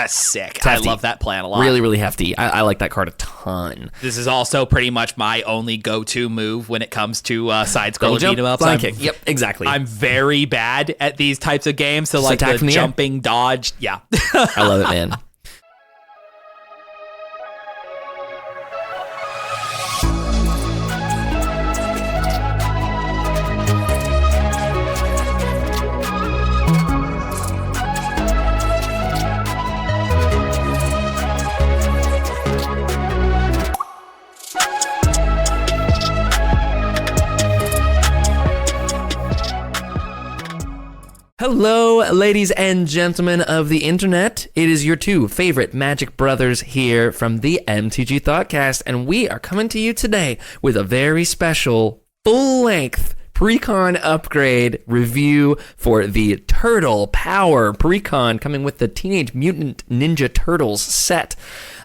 That's sick. I love that plan a lot. Really, really hefty. I like that card a ton. This is also pretty much my only go-to move when it comes to side-scroller beat-em-ups. Yep, exactly. I'm very bad at these types of games, so like the jumping, dodge, yeah. I love it, man. Hello, ladies and gentlemen of the internet. It is your two favorite Magic brothers here from the MTG Thoughtcast, and we are coming to you today with a very special, full-length PreCon upgrade review for the Turtle Power PreCon, coming with the Teenage Mutant Ninja Turtles set.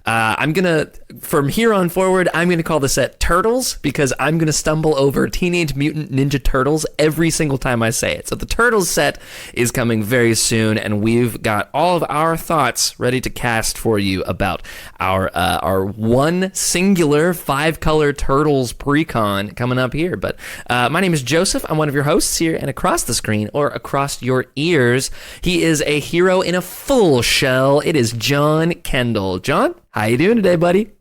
From here on forward, I'm going to call the set Turtles because I'm going to stumble over Teenage Mutant Ninja Turtles every single time I say it. So the Turtles set is coming very soon, and we've got all of our thoughts ready to cast for you about our one singular 5-color Turtles PreCon coming up here. But my name is Joseph. I'm one of your hosts here, and across the screen or across your ears, he is a hero in a full shell. It is John Kendall. John? How you doing today, buddy?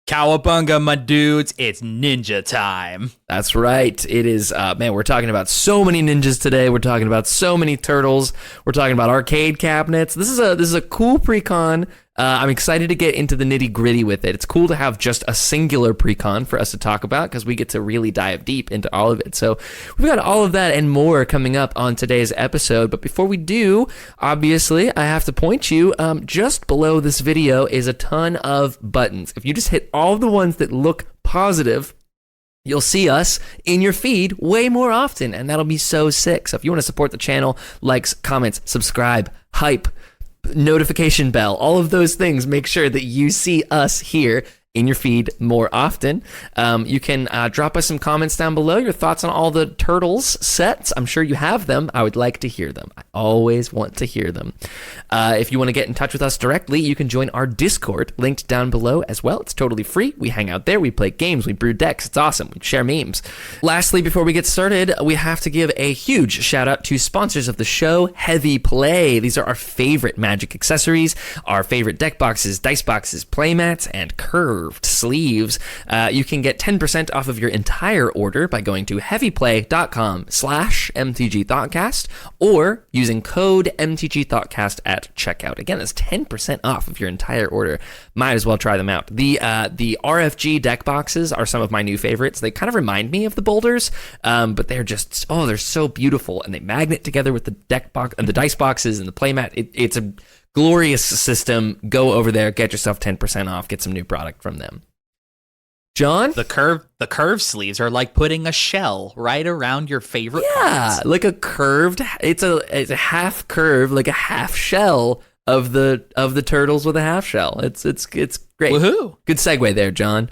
Cowabunga, my dudes. It's ninja time. That's right. It is, man, we're talking about so many ninjas today. We're talking about so many turtles. We're talking about arcade cabinets. This is a cool PreCon. I'm excited to get into the nitty-gritty with it. It's cool to have just a singular PreCon for us to talk about because we get to really dive deep into all of it. So we've got all of that and more coming up on today's episode. But before we do, obviously, I have to point you, just below this video is a ton of buttons. If you just hit all the ones that look positive, you'll see us in your feed way more often, and that'll be so sick. So if you want to support the channel, likes, comments, subscribe, hype, notification bell, all of those things, make sure that you see us here in your feed more often. You can drop us some comments down below, your thoughts on all the Turtles sets. I'm sure you have them. I would like to hear them. I always want to hear them. If you want to get in touch with us directly, you can join our Discord, linked down below as well. It's totally free. We hang out there. We play games. We brew decks. It's awesome. We share memes. Lastly, before we get started, we have to give a huge shout out to sponsors of the show, Heavy Play. These are our favorite Magic accessories, our favorite deck boxes, dice boxes, playmats, and curves. Sleeves. You can get 10% off of your entire order by going to heavyplay.com/MTG Thoughtcast or using code MTG Thoughtcast at checkout. Again, that's 10% off of your entire order. Might as well try them out. The RFG deck boxes are some of my new favorites. They kind of remind me of the boulders, but they're just, they're so beautiful, and they magnet together with the deck box and the dice boxes and the playmat. It's a glorious system. Go over there, get yourself 10% off, get some new product from them. John? The curved sleeves are like putting a shell right around your favorite parts. Like a curved, it's a half curve, like a half shell of the turtles with a half shell. It's great. Woohoo. Good segue there, John.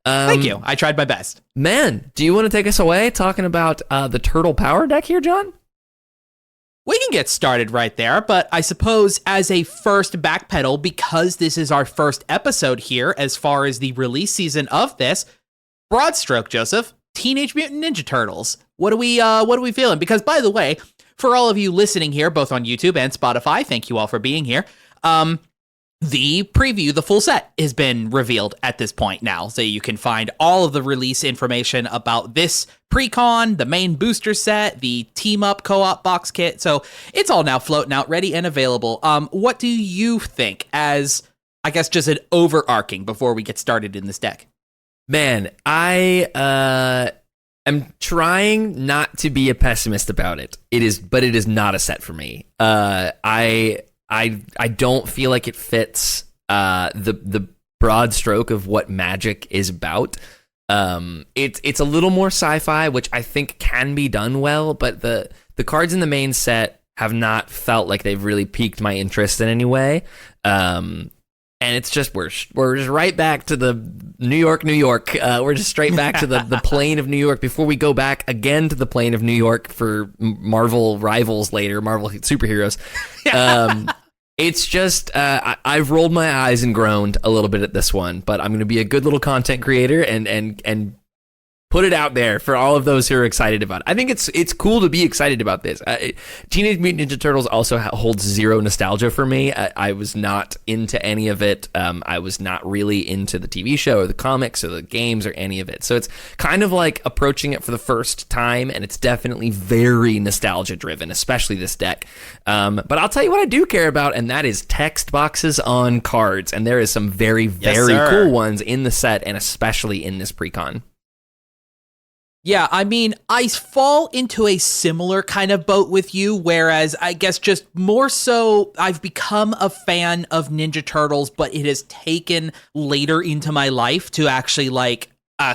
Thank you. I tried my best. Man, do you want to take us away talking about the Turtle Power deck here, John? We can get started right there, but I suppose as a first backpedal, because this is our first episode here as far as the release season of this, broad stroke, Joseph, Teenage Mutant Ninja Turtles. What are we feeling? Because, by the way, for all of you listening here, both on YouTube and Spotify, thank you all for being here. The preview, the full set, has been revealed at this point now, so you can find all of the release information about this PreCon, the main booster set, the team-up co-op box kit, so it's all now floating out, ready and available. What do you think as, I guess, just an overarching before we get started in this deck? Man, I am trying not to be a pessimist about it. But it is not a set for me. I don't feel like it fits the broad stroke of what Magic is about. It's a little more sci-fi, which I think can be done well, but the cards in the main set have not felt like they've really piqued my interest in any way. And it's just we're just right back to the New York. We're just straight back to the plane of New York before we go back again to the plane of New York for Marvel rivals later, Marvel superheroes. It's just I've rolled my eyes and groaned a little bit at this one, but I'm going to be a good little content creator and put it out there for all of those who are excited about it. I think it's cool to be excited about this. Teenage Mutant Ninja Turtles also holds zero nostalgia for me. I was not into any of it. I was not really into the TV show or the comics or the games or any of it. So it's kind of like approaching it for the first time, and it's definitely very nostalgia driven, especially this deck. But I'll tell you what I do care about, and that is text boxes on cards. And there is some very, very cool ones in the set, and especially in this pre-con. Yeah, I mean, I fall into a similar kind of boat with you, whereas I guess just more so I've become a fan of Ninja Turtles, but it has taken later into my life to actually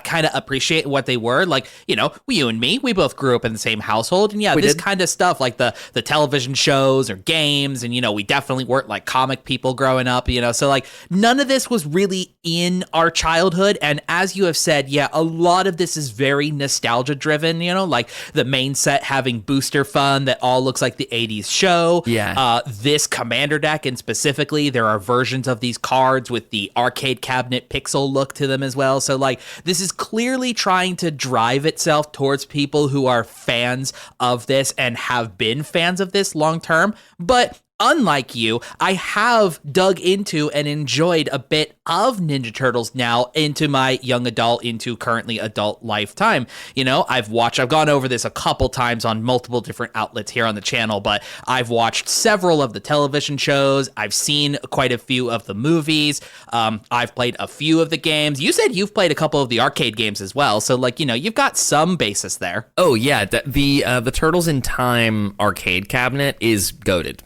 kind of appreciate what they were. Like, you and me, we both grew up in the same household. And yeah, this kind of stuff, like the television shows or games. And, we definitely weren't like comic people growing up, so like none of this was really in our childhood. And as you have said, yeah, a lot of this is very nostalgia driven, like the main set having booster fun that all looks like the 80s show. Yeah. This commander deck, and specifically there are versions of these cards with the arcade cabinet pixel look to them as well. So like, this is clearly trying to drive itself towards people who are fans of this and have been fans of this long term. But unlike you, I have dug into and enjoyed a bit of Ninja Turtles now into my young adult, into currently adult lifetime. I've gone over this a couple times on multiple different outlets here on the channel, but I've watched several of the television shows. I've seen quite a few of the movies. I've played a few of the games. You said you've played a couple of the arcade games as well. So you've got some basis there. Oh yeah. The Turtles in Time arcade cabinet is goated.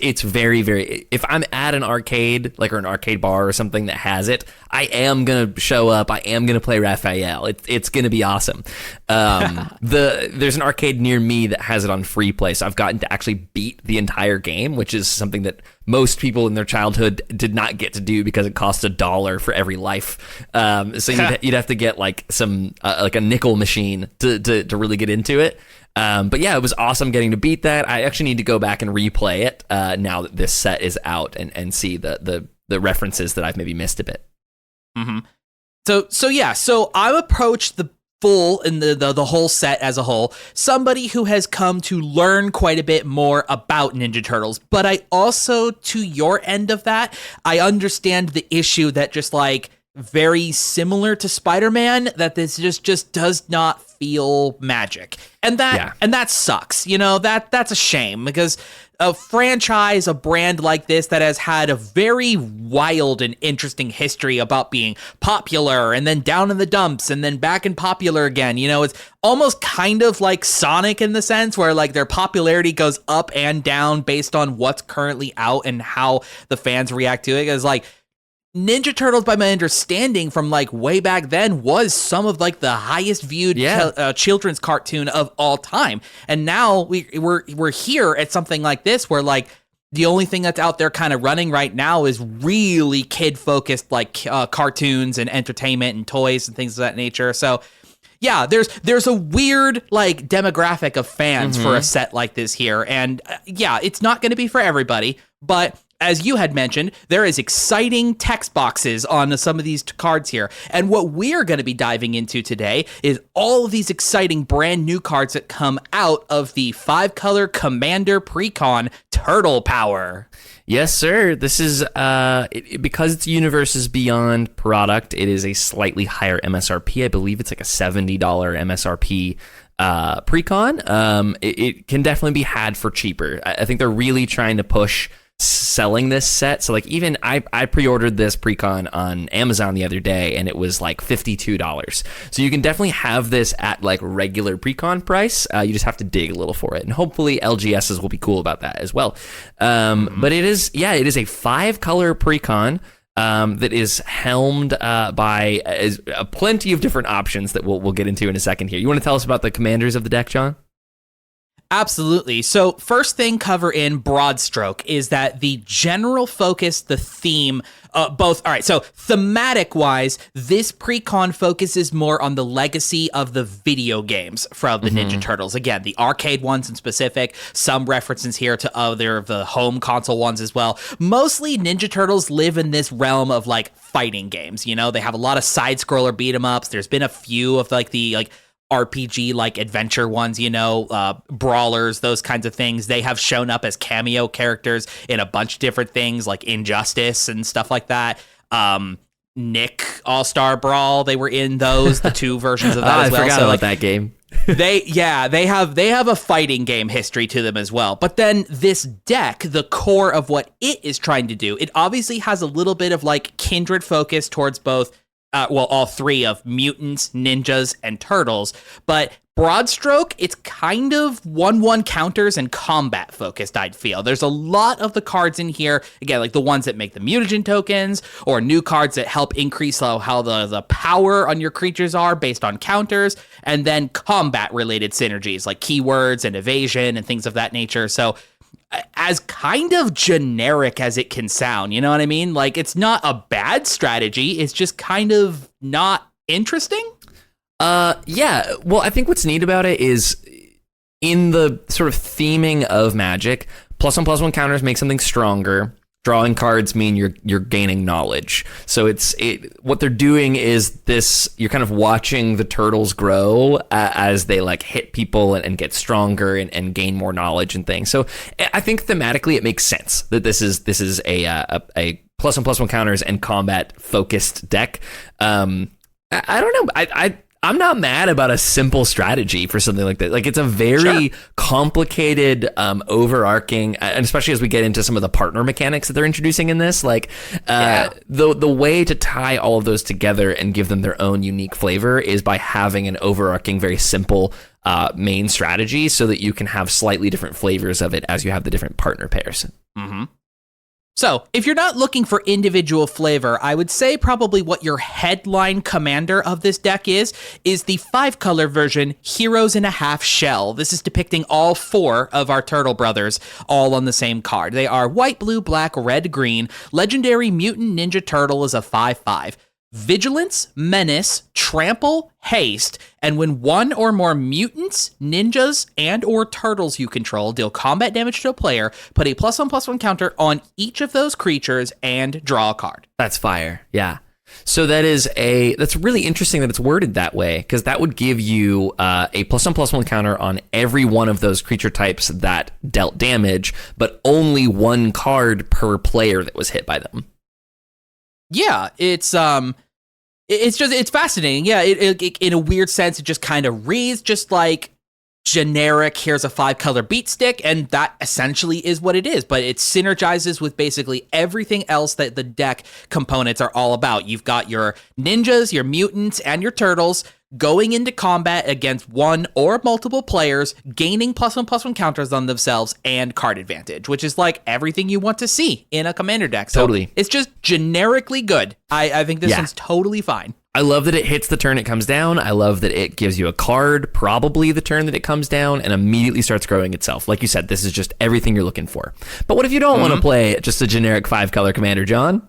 It's very, very, if I'm at an arcade, or an arcade bar or something that has it, I am going to show up. I am going to play Raphael. It's going to be awesome. There's an arcade near me that has it on free play. So I've gotten to actually beat the entire game, which is something that most people in their childhood did not get to do because it costs $1 for every life. So you'd have to get some a nickel machine to really get into it. But yeah, it was awesome getting to beat that. I actually need to go back and replay it now that this set is out and see the references that I've maybe missed a bit. Mm-hmm. So I've approached the full and the whole set as a whole, somebody who has come to learn quite a bit more about Ninja Turtles. But I also, to your end of that, I understand the issue that just very similar to Spider-Man, that this just does not feel magic. And that sucks. That's a shame, because a franchise, a brand like this that has had a very wild and interesting history about being popular and then down in the dumps and then back in popular again. It's almost kind of like Sonic in the sense where their popularity goes up and down based on what's currently out and how the fans react to it. It's Ninja Turtles, by my understanding from way back then, was some of the highest viewed children's cartoon of all time. And now we're here at something like this where the only thing that's out there kind of running right now is really kid focused cartoons and entertainment and toys and things of that nature. So yeah, there's a weird demographic of fans for a set like this here. And yeah, it's not going to be for everybody, but as you had mentioned, there is exciting text boxes on some of these cards here. And what we're going to be diving into today is all of these exciting brand new cards that come out of the 5-color Commander PreCon Turtle Power. Yes, sir. This is, because it's Universes Beyond product, it is a slightly higher MSRP. I believe it's a $70 MSRP PreCon. It can definitely be had for cheaper. I think they're really trying to push selling this set. So even I pre-ordered this PreCon on Amazon the other day, and it was $52. So you can definitely have this at regular PreCon price. You just have to dig a little for it, and hopefully LGSs will be cool about that as well. But it is a 5-color PreCon that is helmed by plenty of different options that we'll get into in a second here. You want to tell us about the commanders of the deck, John? Absolutely. So first thing cover in broad stroke is that the general focus, the theme, all right, so thematic wise, this pre-con focuses more on the legacy of the video games from the Ninja Turtles. Again, the arcade ones in specific, some references here to other of the home console ones as well. Mostly Ninja Turtles live in this realm of like fighting games. You know, they have a lot of side scroller beat 'em ups. There's been a few of like the RPG like adventure ones, you know, brawlers, those kinds of things. They have shown up as cameo characters in a bunch of different things like Injustice and stuff like that. Nick All-Star Brawl, they were in those, the 2 versions of that as well. I forgot about that game. they have a fighting game history to them as well. But then this deck, the core of what it is trying to do, it obviously has a little bit of like kindred focus towards both all 3 of mutants, ninjas, and turtles. But broad stroke, it's kind of 1/1 counters and combat focused, I'd feel. There's a lot of the cards in here, again, like the ones that make the mutagen tokens, or new cards that help increase how the power on your creatures are based on counters, and then combat-related synergies, like keywords and evasion and things of that nature. So as kind of generic as it can sound, you know what I mean? Like, it's not a bad strategy, it's just kind of not interesting. Yeah. Well, I think what's neat about it is in the sort of theming of Magic, +1/+1 counters make something stronger. Drawing cards mean you're gaining knowledge. So what they're doing is this, you're kind of watching the turtles grow as they like hit people and get stronger and gain more knowledge and things. So I think thematically it makes sense that this is a +1/+1 counters and combat focused deck. I don't know. I'm not mad about a simple strategy for something like that. Like, it's a very complicated, overarching, and especially as we get into some of the partner mechanics that they're introducing in this, like, the way to tie all of those together and give them their own unique flavor is by having an overarching, very simple main strategy so that you can have slightly different flavors of it as you have the different partner pairs. Mm-hmm. So, if you're not looking for individual flavor, I would say probably what your headline commander of this deck is the 5-color version, Heroes in a Half Shell. This is depicting all 4 of our Turtle Brothers, all on the same card. They are white, blue, black, red, green. Legendary Mutant Ninja Turtle is a 5/5. Vigilance, Menace, Trample, Haste, and when 1 or more mutants, ninjas, and or turtles you control deal combat damage to a player, put a +1/+1 counter on each of those creatures and draw a card. That's fire, yeah. So that's really interesting that it's worded that way, because that would give you a +1/+1 counter on every one of those creature types that dealt damage, but only 1 card per player that was hit by them. Yeah, it's fascinating. Yeah, it in a weird sense, it just kind of reads just like generic, here's a 5-color beat stick, and that essentially is what it is, but it synergizes with basically everything else that the deck components are all about. You've got your ninjas, your mutants, and your turtles going into combat against 1 or multiple players, gaining +1/+1 counters on themselves and card advantage, which is like everything you want to see in a commander deck. So totally. It's just generically good. I think this one's totally fine. I love that it hits the turn it comes down. I love that it gives you a card, probably the turn that it comes down, and immediately starts growing itself. Like you said, this is just everything you're looking for. But what if you don't want to play just a generic 5-color commander, John?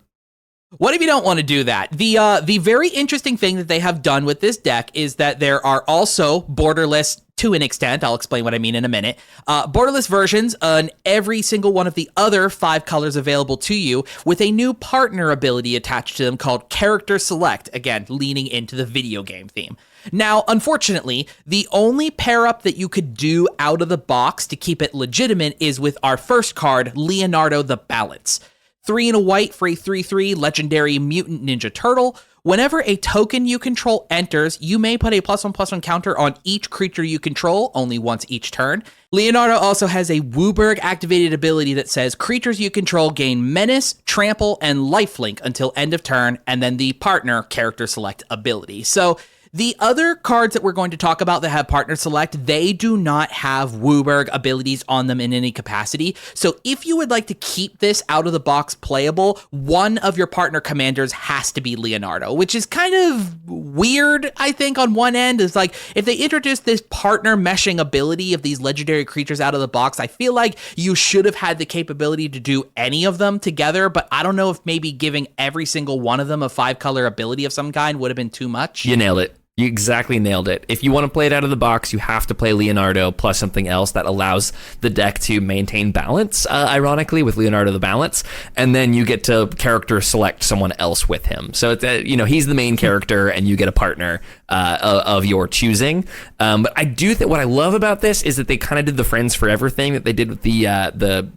What if you don't want to do that? The very interesting thing that they have done with this deck is that there are also borderless, to an extent, I'll explain what I mean in a minute, borderless versions on every single one of the other 5 colors available to you, with a new partner ability attached to them called Character Select, again, leaning into the video game theme. Now, unfortunately, the only pair-up that you could do out of the box to keep it legitimate is with our first card, Leonardo the Balance. 3 and a white for a 3/3 legendary mutant ninja turtle. Whenever a token you control enters, you may put a +1/+1 counter on each creature you control, only once each turn. Leonardo also has a Wooburg activated ability that says creatures you control gain Menace, Trample, and Lifelink until end of turn, and then the partner Character Select ability. So The other cards that we're going to talk about that have partner select, they do not have Wooburg abilities on them in any capacity. So if you would like to keep this out of the box playable, one of your partner commanders has to be Leonardo, which is kind of weird, I think, on one end. Is like, if they introduced this partner meshing ability of these legendary creatures out of the box, I feel like you should have had the capability to do any of them together, but I don't know if maybe giving every single one of them a 5-color ability of some kind would have been too much. You nailed it. You exactly nailed it. If you want to play it out of the box, you have to play Leonardo plus something else that allows the deck to maintain balance, ironically, with Leonardo the balance, and then you get to character select someone else with him. So, it's, he's the main character, and you get a partner of your choosing. But I do think what I love about this is that they kind of did the Friends Forever thing that they did with the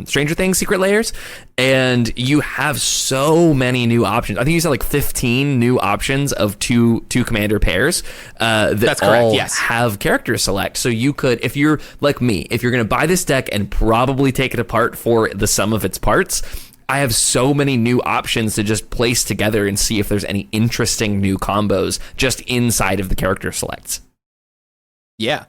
Stranger Things Secret Layers, and you have so many new options. I think you said like 15 new options of two commander pairs that all have character select. So you could, if you're like me, if you're going to buy this deck and probably take it apart for the sum of its parts, I have so many new options to just place together and see if there's any interesting new combos just inside of the character selects. Yeah.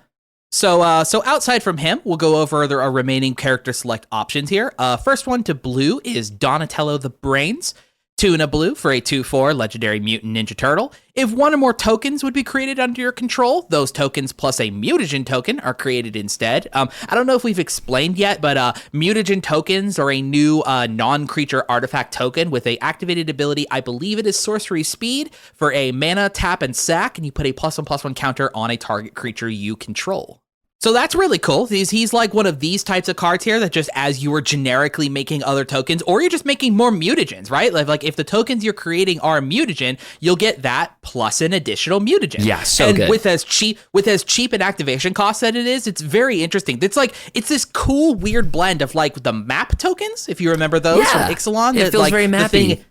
So outside from him, we'll go over our remaining character select options here. First one to blue is Donatello the Brains. 2 and a blue for a 2/4 legendary mutant ninja turtle. If one or more tokens would be created under your control, those tokens plus a mutagen token are created instead. I don't know if we've explained yet, but mutagen tokens are a new non-creature artifact token with a activated ability. I believe it is sorcery speed for a mana, tap, and sack, and you put a +1/+1 counter on a target creature you control. So that's really cool. He's like one of these types of cards here that just as you are generically making other tokens, or you're just making more mutagens, right? Like if the tokens you're creating are a mutagen, you'll get that plus an additional mutagen. Yeah, so and good. with as cheap an activation cost that it is, it's very interesting. It's this cool weird blend of like the map tokens, if you remember those from Ixalan. It feels very mappy.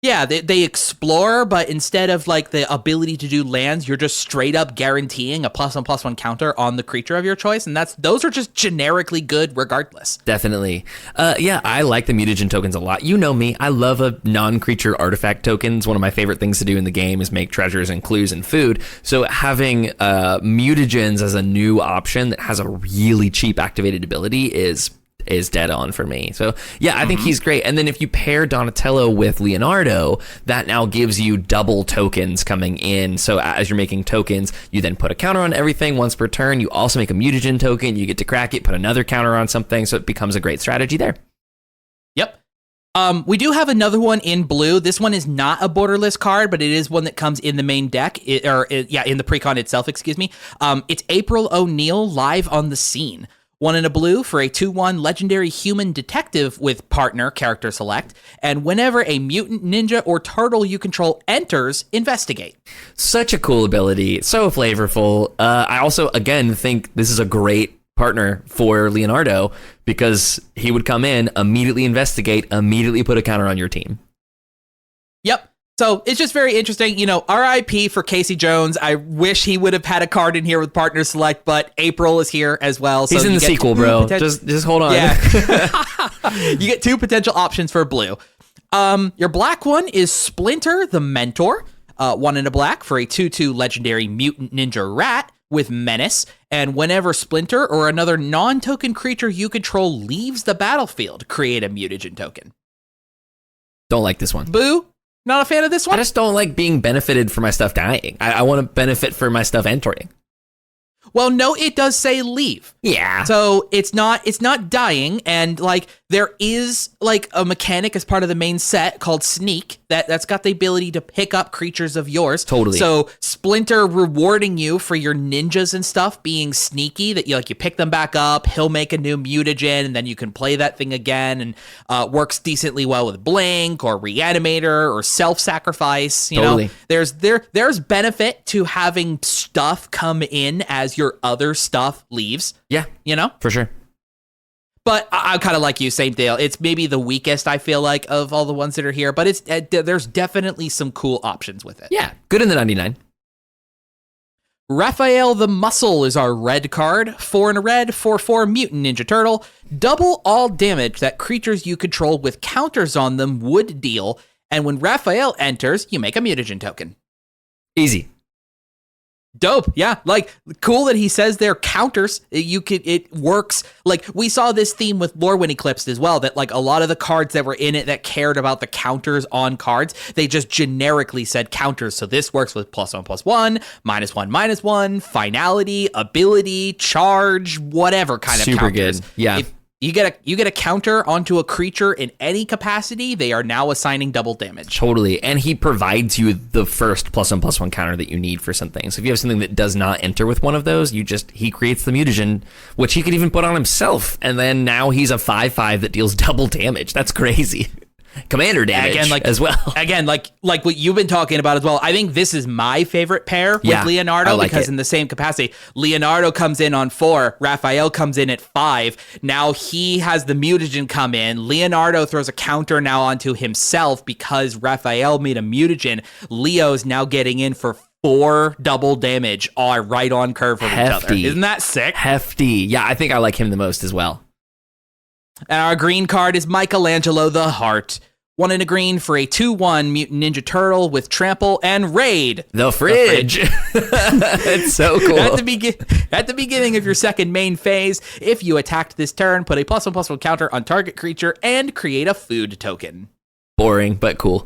Yeah, they explore, but instead of like the ability to do lands, you're just straight up guaranteeing a +1/+1 counter on the creature of your choice, and those are just generically good regardless. Definitely. I like the mutagen tokens a lot. You know me, I love a non-creature artifact tokens. One of my favorite things to do in the game is make treasures and clues and food. So having mutagens as a new option that has a really cheap activated ability is dead on for me. So I think he's great. And then if you pair Donatello with Leonardo, that now gives you double tokens coming in. So as you're making tokens, you then put a counter on everything once per turn. You also make a mutagen token. You get to crack it, put another counter on something. So it becomes a great strategy there. Yep. We do have another one in blue. This one is not a borderless card, but it is one that comes in the main deck, in the PreCon itself, excuse me. It's April O'Neil live on the scene. 1 and a blue for a 2/1 legendary human detective with partner character select. And whenever a mutant, ninja, or turtle you control enters, investigate. Such a cool ability. So flavorful. I also, again, think this is a great partner for Leonardo because he would come in, immediately investigate, immediately put a counter on your team. Yep. So it's just very interesting. RIP for Casey Jones. I wish he would have had a card in here with partner select, but April is here as well. So he's in the sequel, bro. Just hold on. Yeah. You get 2 potential options for blue. Your black one is Splinter the Mentor. 1 and a black for a 2/2 legendary mutant ninja rat with menace. And whenever Splinter or another non-token creature you control leaves the battlefield, create a mutagen token. Don't like this one. Boo. Not a fan of this one? I just don't like being benefited for my stuff dying. I want to benefit for my stuff entering. Well, no, it does say leave. Yeah. So it's not dying, and like there is like a mechanic as part of the main set called Sneak that's got the ability to pick up creatures of yours. Totally. So Splinter rewarding you for your ninjas and stuff being sneaky, that you pick them back up, he'll make a new mutagen, and then you can play that thing again, and works decently well with Blink or Reanimator or Self-Sacrifice. Totally. There's benefit to having stuff come in as your other stuff leaves. Yeah. For sure. But I'm kind of like you, same deal. It's maybe the weakest, I feel like, of all the ones that are here, but there's definitely some cool options with it. Yeah, good in the 99. Raphael the Muscle is our red card. 4 and a red, 4/4 mutant ninja turtle. Double all damage that creatures you control with counters on them would deal, and when Raphael enters, you make a mutagen token. Easy. Dope. Yeah. Like, cool that he says they're counters. It works. Like, we saw this theme with Lorwyn Eclipsed as well, that like a lot of the cards that were in it that cared about the counters on cards, they just generically said counters. So this works with +1/+1, -1/-1, finality, ability, charge, whatever kind of counters. Super good. Yeah. If you get a counter onto a creature in any capacity, they are now assigning double damage. Totally. And he provides you the first +1/+1 counter that you need for something. So if you have something that does not enter with one of those, he creates the mutagen, which he could even put on himself. And then now he's a 5/5 that deals double damage. That's crazy. Commander damage as well. Again, like what you've been talking about as well. I think this is my favorite pair with Leonardo because in the same capacity, Leonardo comes in on 4, Raphael comes in at 5. Now he has the mutagen come in. Leonardo throws a counter now onto himself because Raphael made a mutagen. Leo's now getting in for 4 double damage, all right on curve with each other. Isn't that sick? Hefty. Yeah, I think I like him the most as well. And our green card is Michelangelo the Heart. 1 and a green for a 2/1 Mutant Ninja Turtle with Trample and Raid. The fridge. It's so cool. At the beginning of your second main phase, if you attacked this turn, put a +1/+1 counter on target creature and create a food token. Boring, but cool.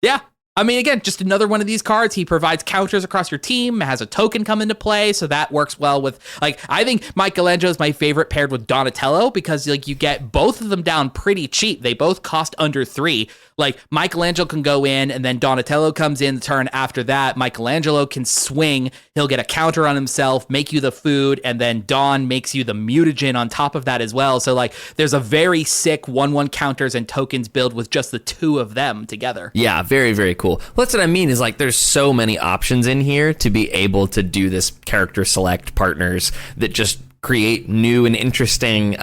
Yeah. I mean, again, just another one of these cards. He provides counters across your team, has a token come into play, so that works well with, like, I think Michelangelo is my favorite paired with Donatello because, like, you get both of them down pretty cheap. They both cost under 3. Like, Michelangelo can go in, and then Donatello comes in the turn after that. Michelangelo can swing. He'll get a counter on himself, make you the food, and then Don makes you the mutagen on top of that as well. So, like, there's a very sick 1/1 counters and tokens build with just the 2 of them together. Yeah, very, very cool. Well, that's what I mean is, like, there's so many options in here to be able to do this character select partners that just create new and interesting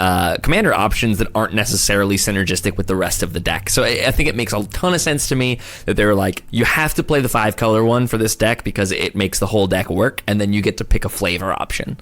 commander options that aren't necessarily synergistic with the rest of the deck. So I think it makes a ton of sense to me that they're like, you have to play the 5-color one for this deck because it makes the whole deck work, and then you get to pick a flavor option.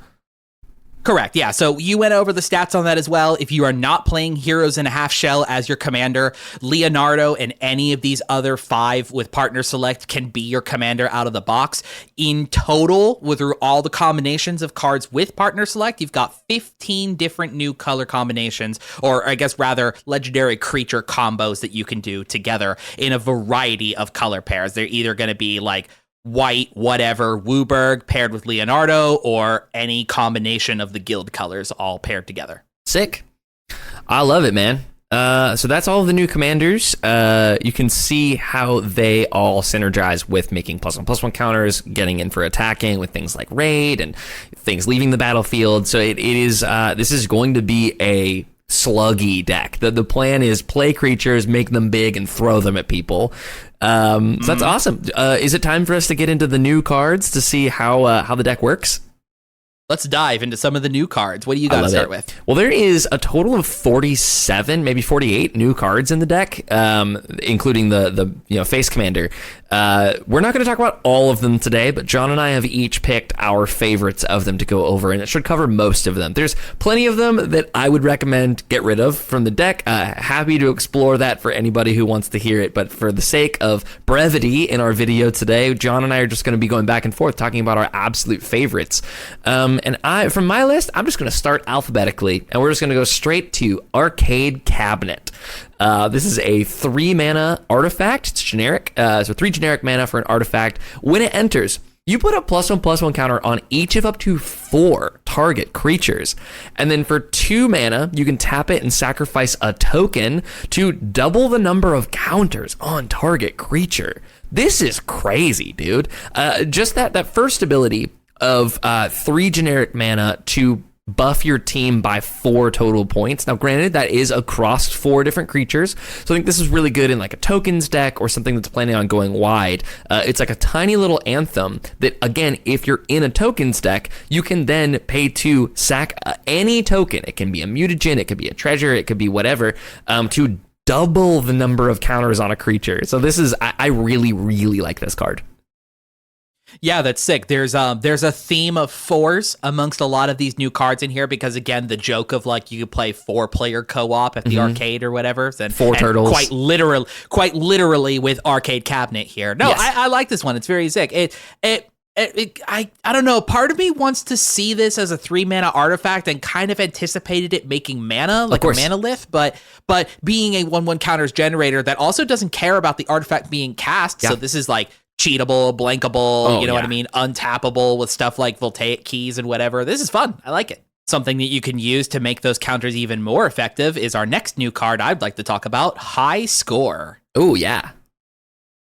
Correct, yeah. So you went over the stats on that as well. If you are not playing Heroes in a Half Shell as your commander, Leonardo and any of these other 5 with Partner Select can be your commander out of the box. In total, through all the combinations of cards with Partner Select, you've got 15 different new color combinations, or I guess rather legendary creature combos that you can do together in a variety of color pairs. They're either going to be like white, whatever, Wooburg paired with Leonardo, or any combination of the guild colors all paired together. Sick. I love it, man. So that's all of the new commanders. You can see how they all synergize with making +1/+1 counters, getting in for attacking with things like raid and things leaving the battlefield. So it is this is going to be a sluggy deck. The plan is play creatures, make them big, and throw them at people. So that's awesome. Is it time for us to get into the new cards to see how the deck works? Let's dive into some of the new cards. What do you got to start with? Well, there is a total of 47, maybe 48 new cards in the deck, including the face commander. We're not going to talk about all of them today, but John and I have each picked our favorites of them to go over, and it should cover most of them. There's plenty of them that I would recommend get rid of from the deck. Happy to explore that for anybody who wants to hear it, but for the sake of brevity in our video today, John and I are just going to be going back and forth talking about our absolute favorites. And from my list, I'm just going to start alphabetically, and we're just going to go straight to Arcade Cabinet. This is a 3-mana artifact. It's generic. So 3 generic mana for an artifact. When it enters, you put a +1/+1 counter on each of up to 4 target creatures. And then for 2 mana, you can tap it and sacrifice a token to double the number of counters on target creature. This is crazy, dude. Just that first ability of 3 generic mana to buff your team by 4 total points. Now, granted, that is across 4 different creatures, so I think this is really good in like a tokens deck or something that's planning on going wide. It's like a tiny little anthem that, again, if you're in a tokens deck, you can then pay to sack any token. It can be a mutagen, it could be a treasure, it could be whatever, to double the number of counters on a creature. So this is, I really, really like this card. Yeah, that's sick. There's a theme of 4s amongst a lot of these new cards in here because, again, the joke of like you could play 4-player co-op at the arcade or whatever. And 4 turtles. Quite literally with Arcade Cabinet here. No, yes. I like this one. It's very sick. I don't know. Part of me wants to see this as a 3-mana artifact and kind of anticipated it making mana, like a mana lift, but being a 1/1 counters generator that also doesn't care about the artifact being cast. Yeah. So this is like cheatable, blankable, you know what I mean? Untappable with stuff like Voltaic Keys and whatever. This is fun. I like it. Something that you can use to make those counters even more effective is our next new card I'd like to talk about, High Score. Oh, yeah.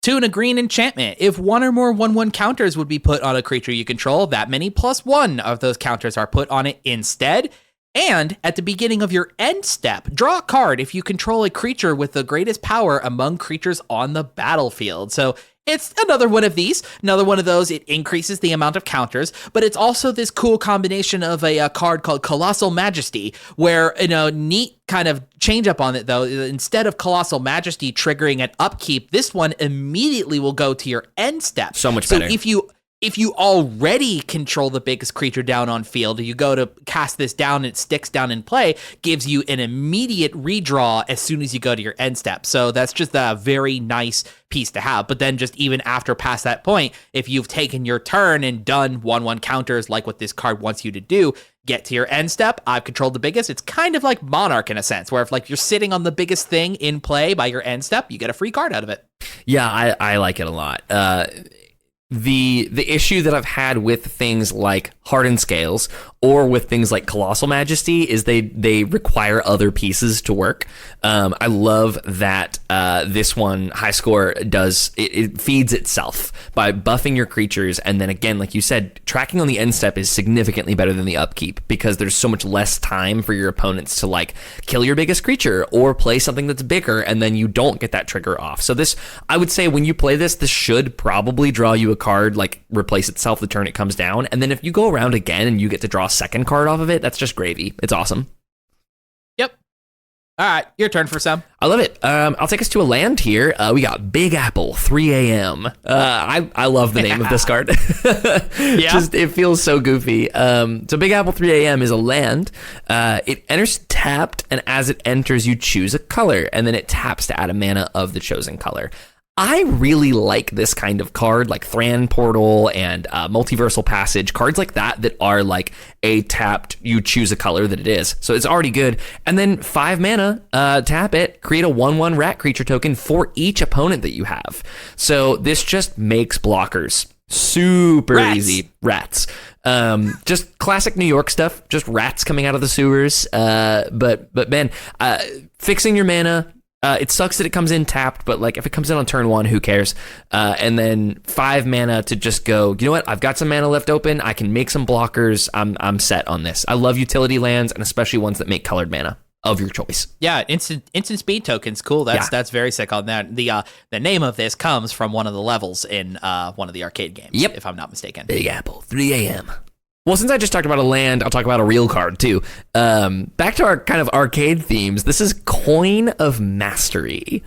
2 and a green enchantment. If one or more 1/1 counters would be put on a creature you control, that many +1 of those counters are put on it instead. And at the beginning of your end step, draw a card if you control a creature with the greatest power among creatures on the battlefield. So it's another one of these, another one of those. It increases the amount of counters, but it's also this cool combination of a card called Colossal Majesty, where, neat kind of change up on it though. Instead of Colossal Majesty triggering an upkeep, this one immediately will go to your end step. So much better. So if you already control the biggest creature down on field, you go to cast this down and it sticks down in play, gives you an immediate redraw as soon as you go to your end step. So that's just a very nice piece to have. But then just even after past that point, if you've taken your turn and done 1/1 counters like what this card wants you to do, get to your end step, I've controlled the biggest. It's kind of like Monarch in a sense, where if like you're sitting on the biggest thing in play by your end step, you get a free card out of it. Yeah, I like it a lot. The issue that I've had with things like Hardened Scales or with things like Colossal Majesty is they require other pieces to work. I love that this one, High Score, does it feeds itself by buffing your creatures, and then again, like you said, tracking on the end step is significantly better than the upkeep because there's so much less time for your opponents to like kill your biggest creature or play something that's bigger, and then you don't get that trigger off. So this, I would say, when you play this should probably draw you a card, like replace itself the turn it comes down, and then if you go around again and you get to draw a second card off of it, that's just gravy. It's awesome. Yep. All right, your turn for some. I love it. I'll take us to a land here. We got Big Apple 3 a.m. I love the name of this card. Yeah. Just, it feels so goofy. So Big Apple 3 a.m. is a land. It enters tapped, and as it enters, you choose a color, and then it taps to add a mana of the chosen color. I really like this kind of card, like Thran Portal and Multiversal Passage, cards like that are like a tapped, you choose a color that it is. So it's already good. And then 5 mana, tap it, create a 1/1 rat creature token for each opponent that you have. So this just makes blockers super easy. Rats. Just classic New York stuff, just rats coming out of the sewers. But man, fixing your mana. It sucks that it comes in tapped, but like if it comes in on turn 1, who cares? And then 5 mana to just go, you know what? I've got some mana left open. I can make some blockers. I'm set on this. I love utility lands, and especially ones that make colored mana of your choice. Yeah, instant speed tokens. Cool. That's very sick on that. The name of this comes from one of the levels in one of the arcade games. Yep. If I'm not mistaken. Big Apple 3 a.m. Well, since I just talked about a land, I'll talk about a real card too. Back to our kind of arcade themes. This is Coin of Mastery.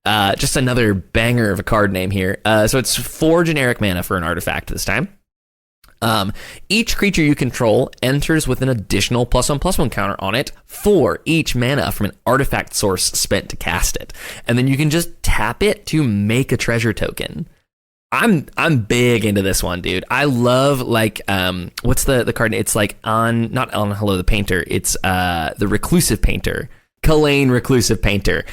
Just another banger of a card name here. So it's 4 generic mana for an artifact this time. Each creature you control enters with an additional +1/+1 counter on it for each mana from an artifact source spent to cast it. And then you can just tap it to make a treasure token. I'm big into this one, dude. I love like what's the card? It's like not on Hello the Painter. It's the Reclusive Painter. Kalane Reclusive Painter.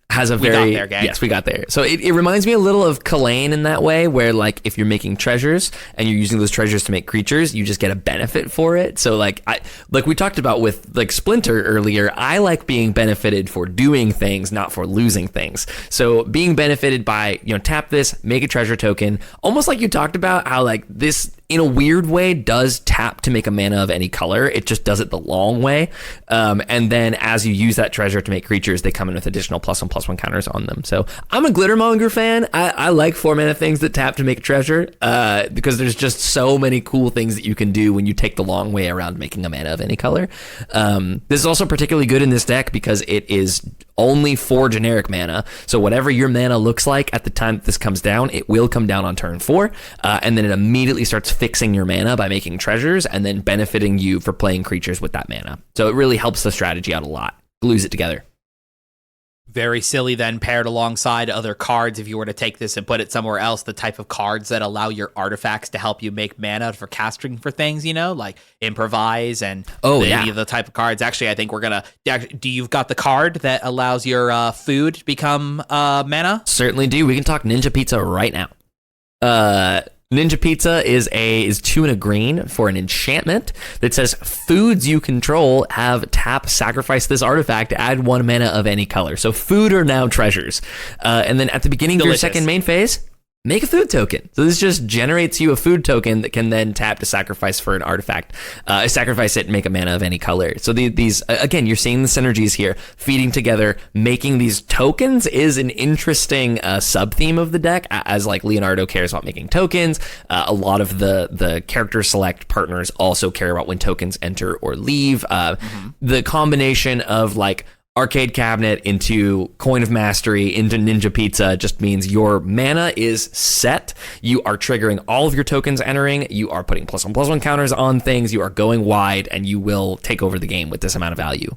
Has a very... We got there, gang. Yes, we got there. So it reminds me a little of Kalane in that way, where like if you're making treasures and you're using those treasures to make creatures, you just get a benefit for it. So like we talked about with like Splinter earlier, I like being benefited for doing things, not for losing things. So being benefited by, tap this, make a treasure token, almost like you talked about how like this in a weird way does tap to make a mana of any color. It just does it the long way. And then as you use that treasure to make creatures, they come in with additional +1/+1 counters on them. So I'm a Glittermonger fan. I like 4 mana things that tap to make a treasure because there's just so many cool things that you can do when you take the long way around making a mana of any color. This is also particularly good in this deck because it is only 4 generic mana. So whatever your mana looks like at the time that this comes down, it will come down on turn 4. And then it immediately starts fixing your mana by making treasures and then benefiting you for playing creatures with that mana. So it really helps the strategy out a lot. Glues it together. Very silly then, paired alongside other cards. If you were to take this and put it somewhere else, the type of cards that allow your artifacts to help you make mana for casting for things, like improvise and any of the type of cards. Actually, I think we're gonna. Do you've got the card that allows your food to become mana? Certainly do. We can talk Ninja Pizza right now. Ninja Pizza is 2 and a green for an enchantment that says foods you control have tap sacrifice this artifact to add 1 mana of any color. So food are now treasures. And then at the beginning of your second main phase, make a food token. So this just generates you a food token that can then tap to sacrifice for an artifact. Sacrifice it and make a mana of any color. So these again, you're seeing the synergies here, feeding together, making these tokens is an interesting sub-theme of the deck, as like Leonardo cares about making tokens. A lot of the character select partners also care about when tokens enter or leave. The combination of like Arcade Cabinet into Coin of Mastery into Ninja Pizza just means your mana is set. You are triggering all of your tokens entering. You are putting +1/+1 counters on things. You are going wide, and you will take over the game with this amount of value.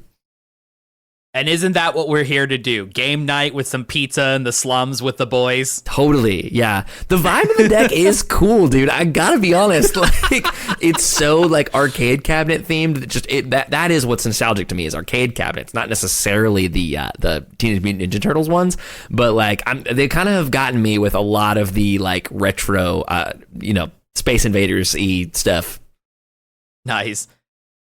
And isn't that what we're here to do? Game night with some pizza in the slums with the boys? Totally, yeah. The vibe of the deck is cool, dude. I gotta be honest. Like, it's so like Arcade Cabinet themed. That is what's nostalgic to me is Arcade Cabinets, not necessarily the Teenage Mutant Ninja Turtles ones, but like they kind of have gotten me with a lot of the like retro, Space Invaders-y stuff. Nice.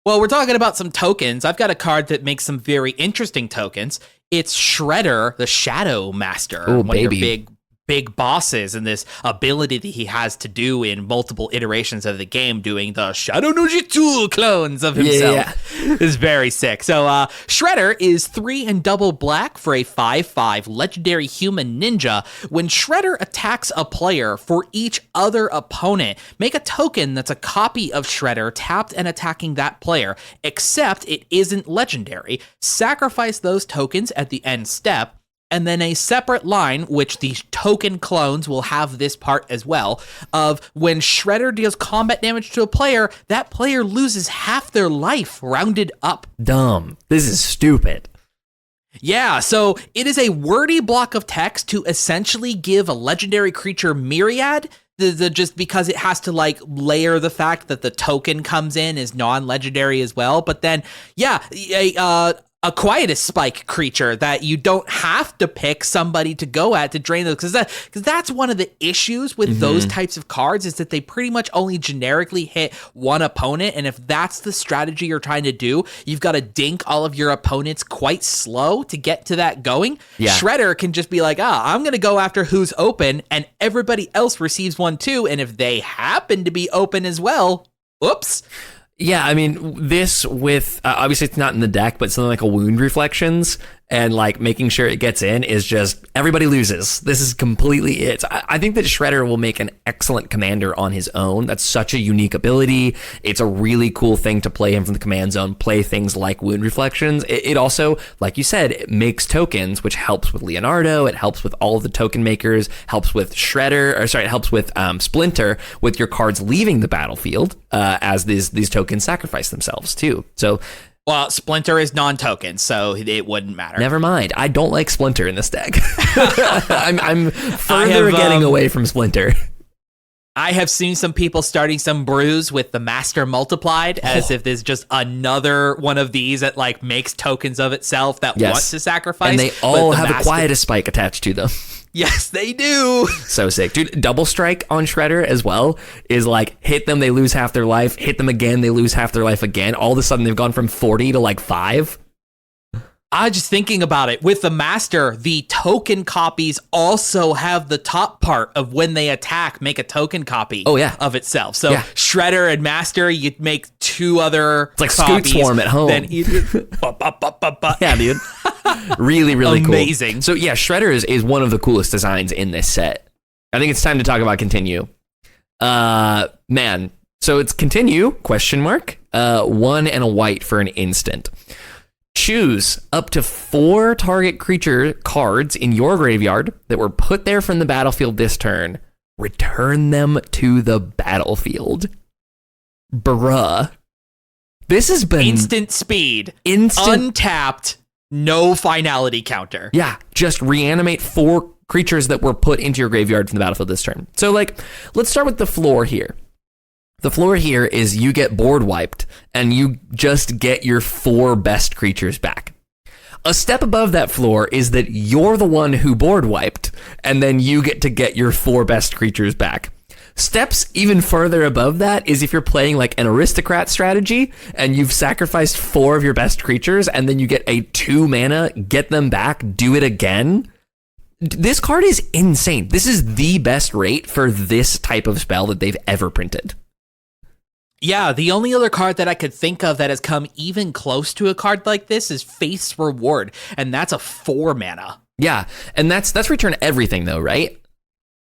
Well, we're talking about some tokens. I've got a card that makes some very interesting tokens. It's Shredder, the Shadow Master. Oh, one baby. of your big bosses, and this ability that he has to do in multiple iterations of the game, doing the Shadow no Jutsu clones of himself. Yeah. Is very sick. So Shredder is 3 and double black for a 5/5 legendary human ninja. When Shredder attacks a player, for each other opponent, make a token that's a copy of Shredder tapped and attacking that player, except it isn't legendary. Sacrifice those tokens at the end step. And then a separate line, which the token clones will have this part as well, of when Shredder deals combat damage to a player, that player loses half their life rounded up. Dumb. This is stupid. Yeah, so it is a wordy block of text to essentially give a legendary creature Myriad, just because it has to like layer the fact that the token comes in as non-legendary as well. But then, yeah, a Quietus Spike creature that you don't have to pick somebody to go at to drain those, because that's one of the issues with those types of cards is that they pretty much only generically hit one opponent, and if that's the strategy you're trying to do, you've got to dink all of your opponents quite slow to get to that going. Yeah. Shredder can just be like, I'm going to go after who's open, and everybody else receives one too, and if they happen to be open as well, oops. Yeah, I mean, this with, obviously it's not in the deck, but something like a Wound Reflections and like making sure it gets in is just, everybody loses. This is completely it. I think that Shredder will make an excellent commander on his own. That's such a unique ability. It's a really cool thing to play him from the command zone, play things like Wound Reflections. It also, like you said, it makes tokens, which helps with Leonardo. It helps with all of the token makers, helps with it helps with Splinter, with your cards leaving the battlefield as these tokens sacrifice themselves too. So, well, Splinter is non-token, so it wouldn't matter. Never mind. I don't like Splinter in this deck. I'm further getting away from Splinter. I have seen some people starting some brews with the Master Multiplied as if there's just another one of these that like makes tokens of itself that wants to sacrifice. And they all have a Quietus Spike attached to them. Yes, they do. So sick. Dude, Double Strike on Shredder as well is like, hit them, they lose half their life. Hit them again, they lose half their life again. All of a sudden, they've gone from 40 to like 5. I'm just thinking about it. With the Master, the token copies also have the top part of when they attack, make a token copy of itself. So Shredder and Master, you'd make 2 other It's like copies, Scoot Swarm at home. Then Yeah, dude. Really, really cool. Amazing. So yeah, Shredder is one of the coolest designs in this set. I think it's time to talk about Continue. Man, so it's Continue, question mark, 1 and a white for an instant. Choose up to 4 target creature cards in your graveyard that were put there from the battlefield this turn. Return them to the battlefield. Bruh. This has been instant speed, untapped, No finality counter. Yeah, just reanimate 4 creatures that were put into your graveyard from the battlefield this turn. So, like, let's start with the floor here. The floor here is you get board wiped, and you just get your 4 best creatures back. A step above that floor is that you're the one who board wiped, and then you get to get your 4 best creatures back. Steps even further above that is if you're playing like an aristocrat strategy and you've sacrificed 4 of your best creatures and then you get a 2 mana, get them back, do it again. This card is insane. This is the best rate for this type of spell that they've ever printed. Yeah, the only other card that I could think of that has come even close to a card like this is Faith's Reward, and that's a 4 mana. Yeah, and that's return everything though, right?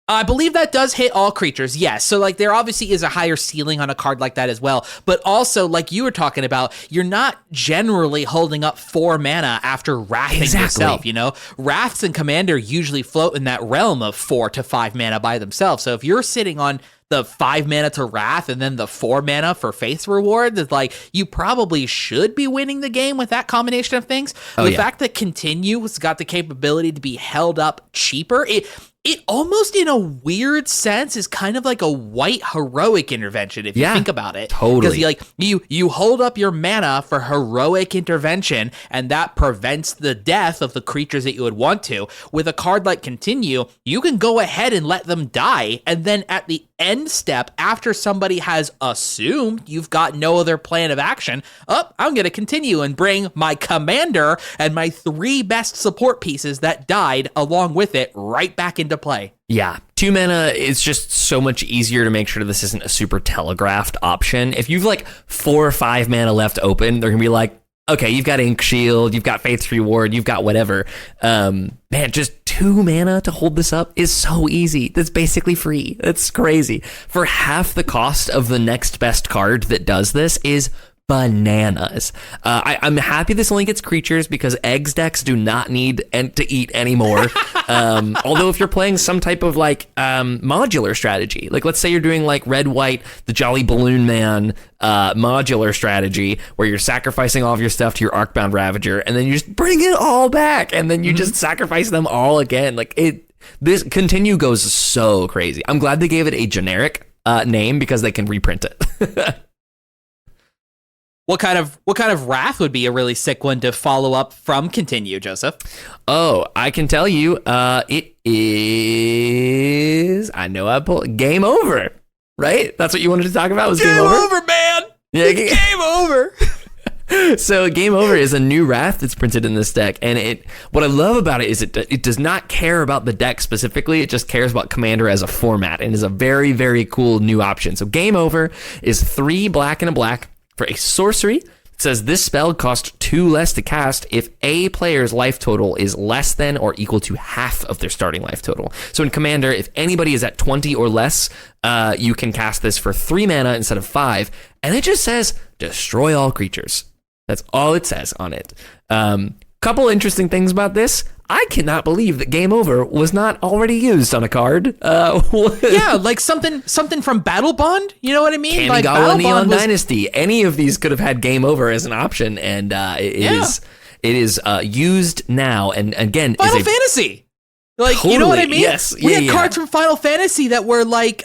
I believe that does hit all creatures, yes. So, like, there obviously is a higher ceiling on a card like that as well. But also, like you were talking about, you're not generally holding up 4 mana after wrathing yourself, you know? Wraths and Commander usually float in that realm of 4 to 5 mana by themselves. So if you're sitting on the 5 mana to Wrath and then the 4 mana for Faith's Reward, it's like, you probably should be winning the game with that combination of things. The fact that Continue has got the capability to be held up cheaper, it almost, in a weird sense, is kind of like a white heroic intervention, if you think about it. Totally. Because you hold up your mana for heroic intervention, and that prevents the death of the creatures that you would want to. With a card like Continue, you can go ahead and let them die, and then at the end step, after somebody has assumed you've got no other plan of action, I'm going to continue and bring my commander and my 3 best support pieces that died along with it right back into play. Yeah, 2 mana is just so much easier to make sure this isn't a super telegraphed option. If you've like 4 or 5 mana left open, they're gonna be like, okay, you've got Ink Shield, you've got Faith's Reward, you've got whatever. Man, just 2 mana to hold this up is so easy. That's basically free. That's crazy. For half the cost of the next best card that does this is bananas. I'm happy this only gets creatures because eggs decks do not need to eat anymore. Although if you're playing some type of like modular strategy, like let's say you're doing like red white, the Jolly Balloon Man modular strategy where you're sacrificing all of your stuff to your Arcbound Ravager and then you just bring it all back and then you just sacrifice them all again. Like this Continue goes so crazy. I'm glad they gave it a generic name because they can reprint it. What kind of Wrath would be a really sick one to follow up from Continue, Joseph? Oh, I can tell you, it is. I know I pulled Game Over, right? That's what you wanted to talk about. Was Game Over? Game Over, man. Yeah, Game Over. So Game Over is a new Wrath that's printed in this deck, and what I love about it is it does not care about the deck specifically. It just cares about Commander as a format, and is a very, very cool new option. So Game Over is 3 black and a black. For a sorcery, it says this spell costs 2 less to cast if a player's life total is less than or equal to half of their starting life total. So in Commander, if anybody is at 20 or less, you can cast this for 3 mana instead of 5. And it just says, destroy all creatures. That's all it says on it. Couple interesting things about this. I cannot believe that Game Over was not already used on a card. Yeah, like something from Battle Bond. You know what I mean? Like Kamigawa Neon Dynasty. Any of these could have had Game Over as an option, and it is used now. And again, Final Fantasy. Like, totally. You know what I mean? Yes. We had cards from Final Fantasy that were like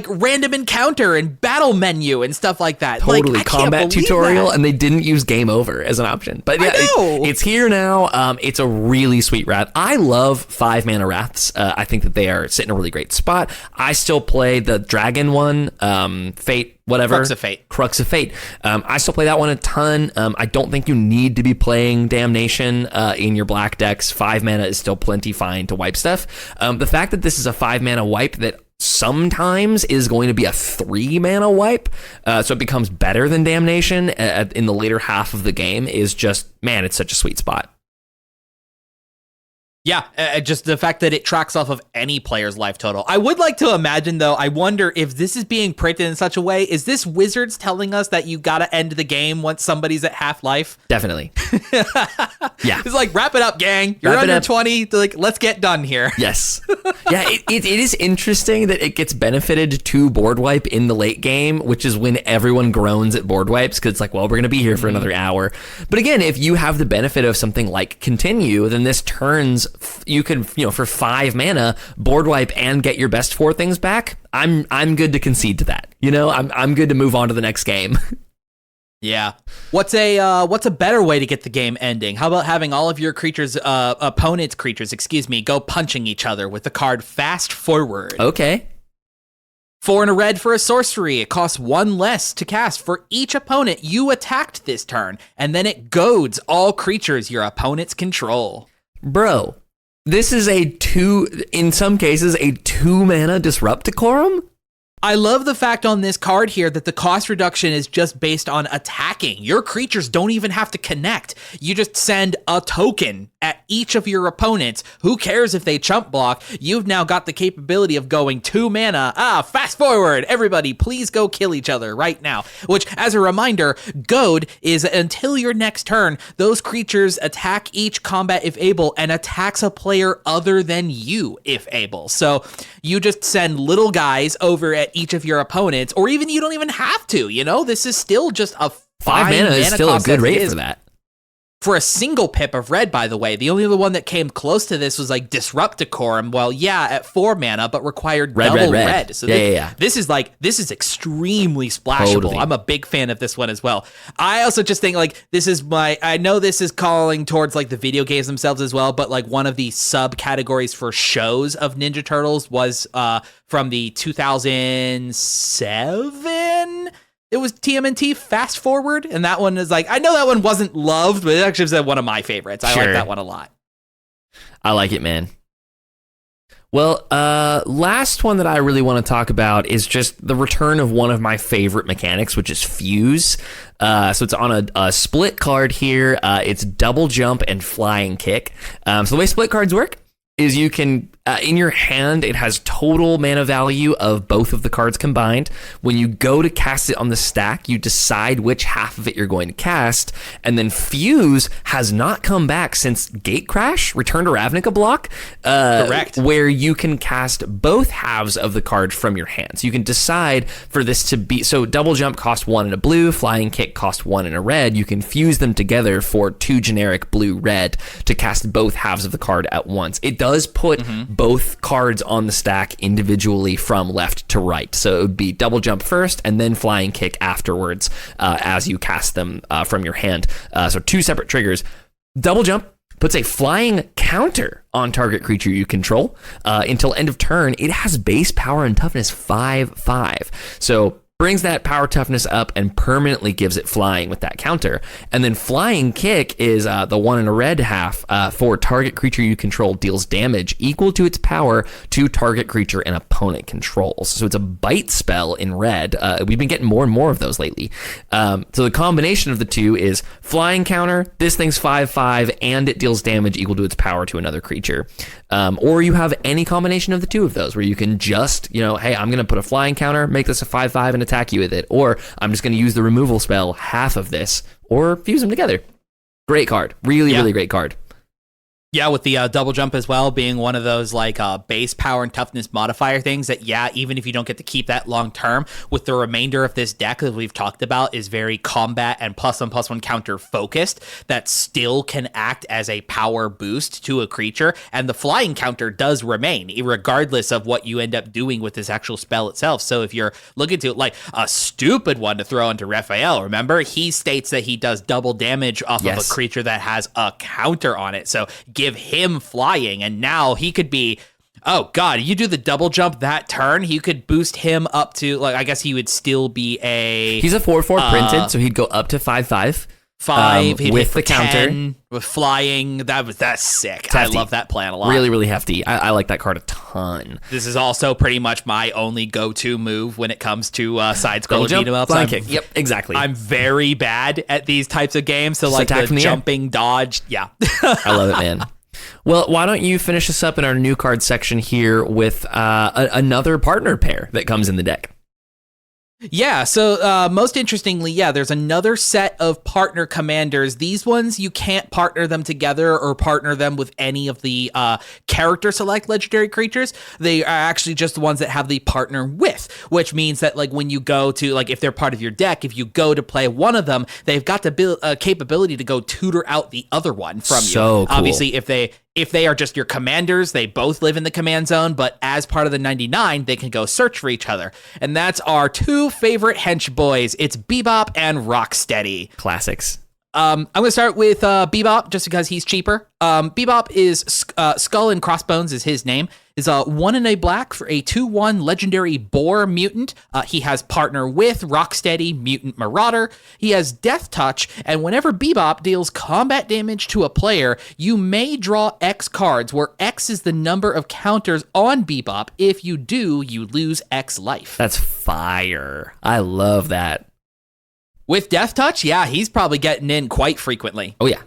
random encounter and battle menu and stuff like that. Totally. Like, combat tutorial, and they didn't use Game Over as an option. But yeah, it's here now. It's a really sweet Wrath. I love 5 mana Wraths. I think that they are sitting in a really great spot. I still play the Dragon one, Fate. Whatever. Crux of Fate. I still play that one a ton. I don't think you need to be playing Damnation in your black decks. 5 mana is still plenty fine to wipe stuff. The fact that this is a 5 mana wipe that sometimes is going to be a 3 mana wipe, so it becomes better than Damnation in the later half of the game is just, man, it's such a sweet spot. Yeah, just the fact that it tracks off of any player's life total. I would like to imagine, though, I wonder if this is being printed in such a way, is this Wizards telling us that you gotta end the game once somebody's at half life? Definitely. Yeah. It's like, wrap it up, gang. You're under 20. Like, let's get done here. Yes. Yeah, it is interesting that it gets benefited to board wipe in the late game, which is when everyone groans at board wipes because it's like, well, we're going to be here for another hour. But again, if you have the benefit of something like continue, then this turns, you can, for 5 mana, board wipe and get your best 4 things back. I'm good to concede to that. I'm good to move on to the next game. Yeah. What's a better way to get the game ending? How about having all of your opponent's creatures, go punching each other with the card Fast Forward? Okay. 4 and a red for a sorcery. It costs 1 less to cast for each opponent you attacked this turn, and then it goads all creatures your opponents control. Bro, this is in some cases, a 2 mana Disrupt Decorum? I love the fact on this card here that the cost reduction is just based on attacking. Your creatures don't even have to connect. You just send a token at each of your opponents. Who cares if they chump block? You've now got the capability of going 2 mana. Fast forward. Everybody, please go kill each other right now. Which, as a reminder, goad is until your next turn, those creatures attack each combat if able and attacks a player other than you if able. So you just send little guys over at each of your opponents, or even you don't even have to, this is still just a 5 mana is still a good rate for that. For a single pip of red, by the way, the only other one that came close to this was like Disrupt Decorum. Well, yeah, at 4 mana, but required double red. So this is extremely splashable. Totally. I'm a big fan of this one as well. I also just think I know this is calling towards like the video games themselves as well, but like one of the subcategories for shows of Ninja Turtles was from the 2007. It was TMNT Fast Forward, and that one is like, I know that one wasn't loved, but it actually was one of my favorites. I like that one a lot. I like it, man. Well, last one that I really want to talk about is just the return of one of my favorite mechanics, which is Fuse. So it's on a split card here. It's double jump and flying kick. So the way split cards work is you can, in your hand, it has total mana value of both of the cards combined. When you go to cast it on the stack, you decide which half of it you're going to cast, and then Fuse has not come back since Gatecrash, Return to Ravnica block. Correct. Where you can cast both halves of the card from your hand. So you can decide for this to be, so double jump costs 1 in a blue, flying kick costs 1 in a red. You can fuse them together for 2 generic blue-red to cast both halves of the card at once. It does put both cards on the stack individually from left to right. So it would be double jump first and then flying kick afterwards as you cast them from your hand. So 2 separate triggers. Double jump puts a flying counter on target creature you control. Until end of turn, it has base power and toughness 5/5. So brings that power toughness up and permanently gives it flying with that counter. And then flying kick is the 1 in a red half for target creature you control deals damage equal to its power to target creature an opponent controls. So it's a bite spell in red. We've been getting more and more of those lately. So the combination of the two is flying counter, this thing's 5/5, and it deals damage equal to its power to another creature. Or you have any combination of the two of those where you can just, hey, I'm going to put a flying counter, make this a 5/5 and attack you with it, or I'm just going to use the removal spell, half of this, or fuse them together. Great card. Really great card. Yeah, with the double jump as well being one of those like base power and toughness modifier things that, even if you don't get to keep that long term, with the remainder of this deck that we've talked about is very combat and +1/+1 counter focused, that still can act as a power boost to a creature. And the flying counter does remain, regardless of what you end up doing with this actual spell itself. So if you're looking to like a stupid one to throw into Raphael, remember, he states that he does double damage off of a creature that has a counter on it. So give him flying, and now he could be, oh god, you do the double jump that turn, he could boost him up to, like, I guess he would still be he's a 4/4 printed, so he'd go up to 5/5 with the 10, counter with flying. That's sick. I love that plan a lot. Really hefty. I like that card a ton. This is also pretty much my only go-to move when it comes to side-scroller beat-em-ups. Yep, exactly. I'm very bad at these types of games, so like the jumping dodge. Yeah. I love it, man. Well, why don't you finish us up in our new card section here with another partner pair that comes in the deck? Yeah, so most interestingly, there's another set of partner commanders. These ones, you can't partner them together or partner them with any of the character select legendary creatures. They are actually just the ones that have the partner with, which means that like when you go to, like if they're part of your deck, if you go to play one of them, they've got the capability to go tutor out the other one from you. So cool. Obviously, if they are just your commanders, they both live in the command zone, but as part of the 99, they can go search for each other. And that's our two favorite hench boys. It's Bebop and Rocksteady. Classics. I'm going to start with Bebop just because he's cheaper. Bebop is Skull and Crossbones is his name. Is 1 and a black for a 2/1 legendary boar mutant. He has partner with Rocksteady, Mutant Marauder. He has Death Touch, and whenever Bebop deals combat damage to a player, you may draw X cards, where X is the number of counters on Bebop. If you do, you lose X life. That's fire. I love that. With Death Touch, he's probably getting in quite frequently. Oh, yeah.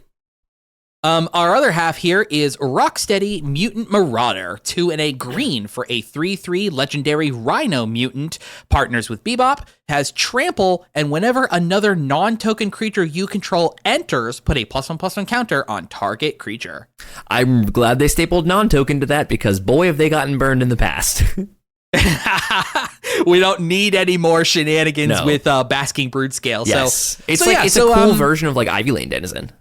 Our other half here is Rocksteady Mutant Marauder, 2 and a green for a 3/3 legendary Rhino mutant. Partners with Bebop, has Trample, and whenever another non-token creature you control enters, put a +1/+1 counter on target creature. I'm glad they stapled non-token to that because boy, have they gotten burned in the past. We don't need any more shenanigans with Basking Brood Scale. Yes. So it's a cool version of like Ivy Lane Denizen.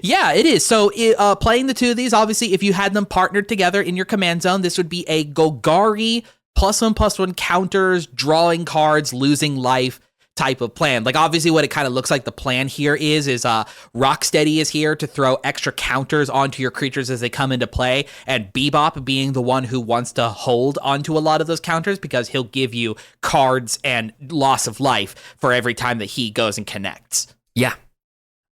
Yeah, it is. So playing the two of these, obviously, if you had them partnered together in your command zone, this would be a Golgari +1/+1 counters, drawing cards, losing life type of plan. Like, obviously, what it kind of looks like the plan here is Rocksteady is here to throw extra counters onto your creatures as they come into play, and Bebop being the one who wants to hold onto a lot of those counters because he'll give you cards and loss of life for every time that he goes and connects. Yeah.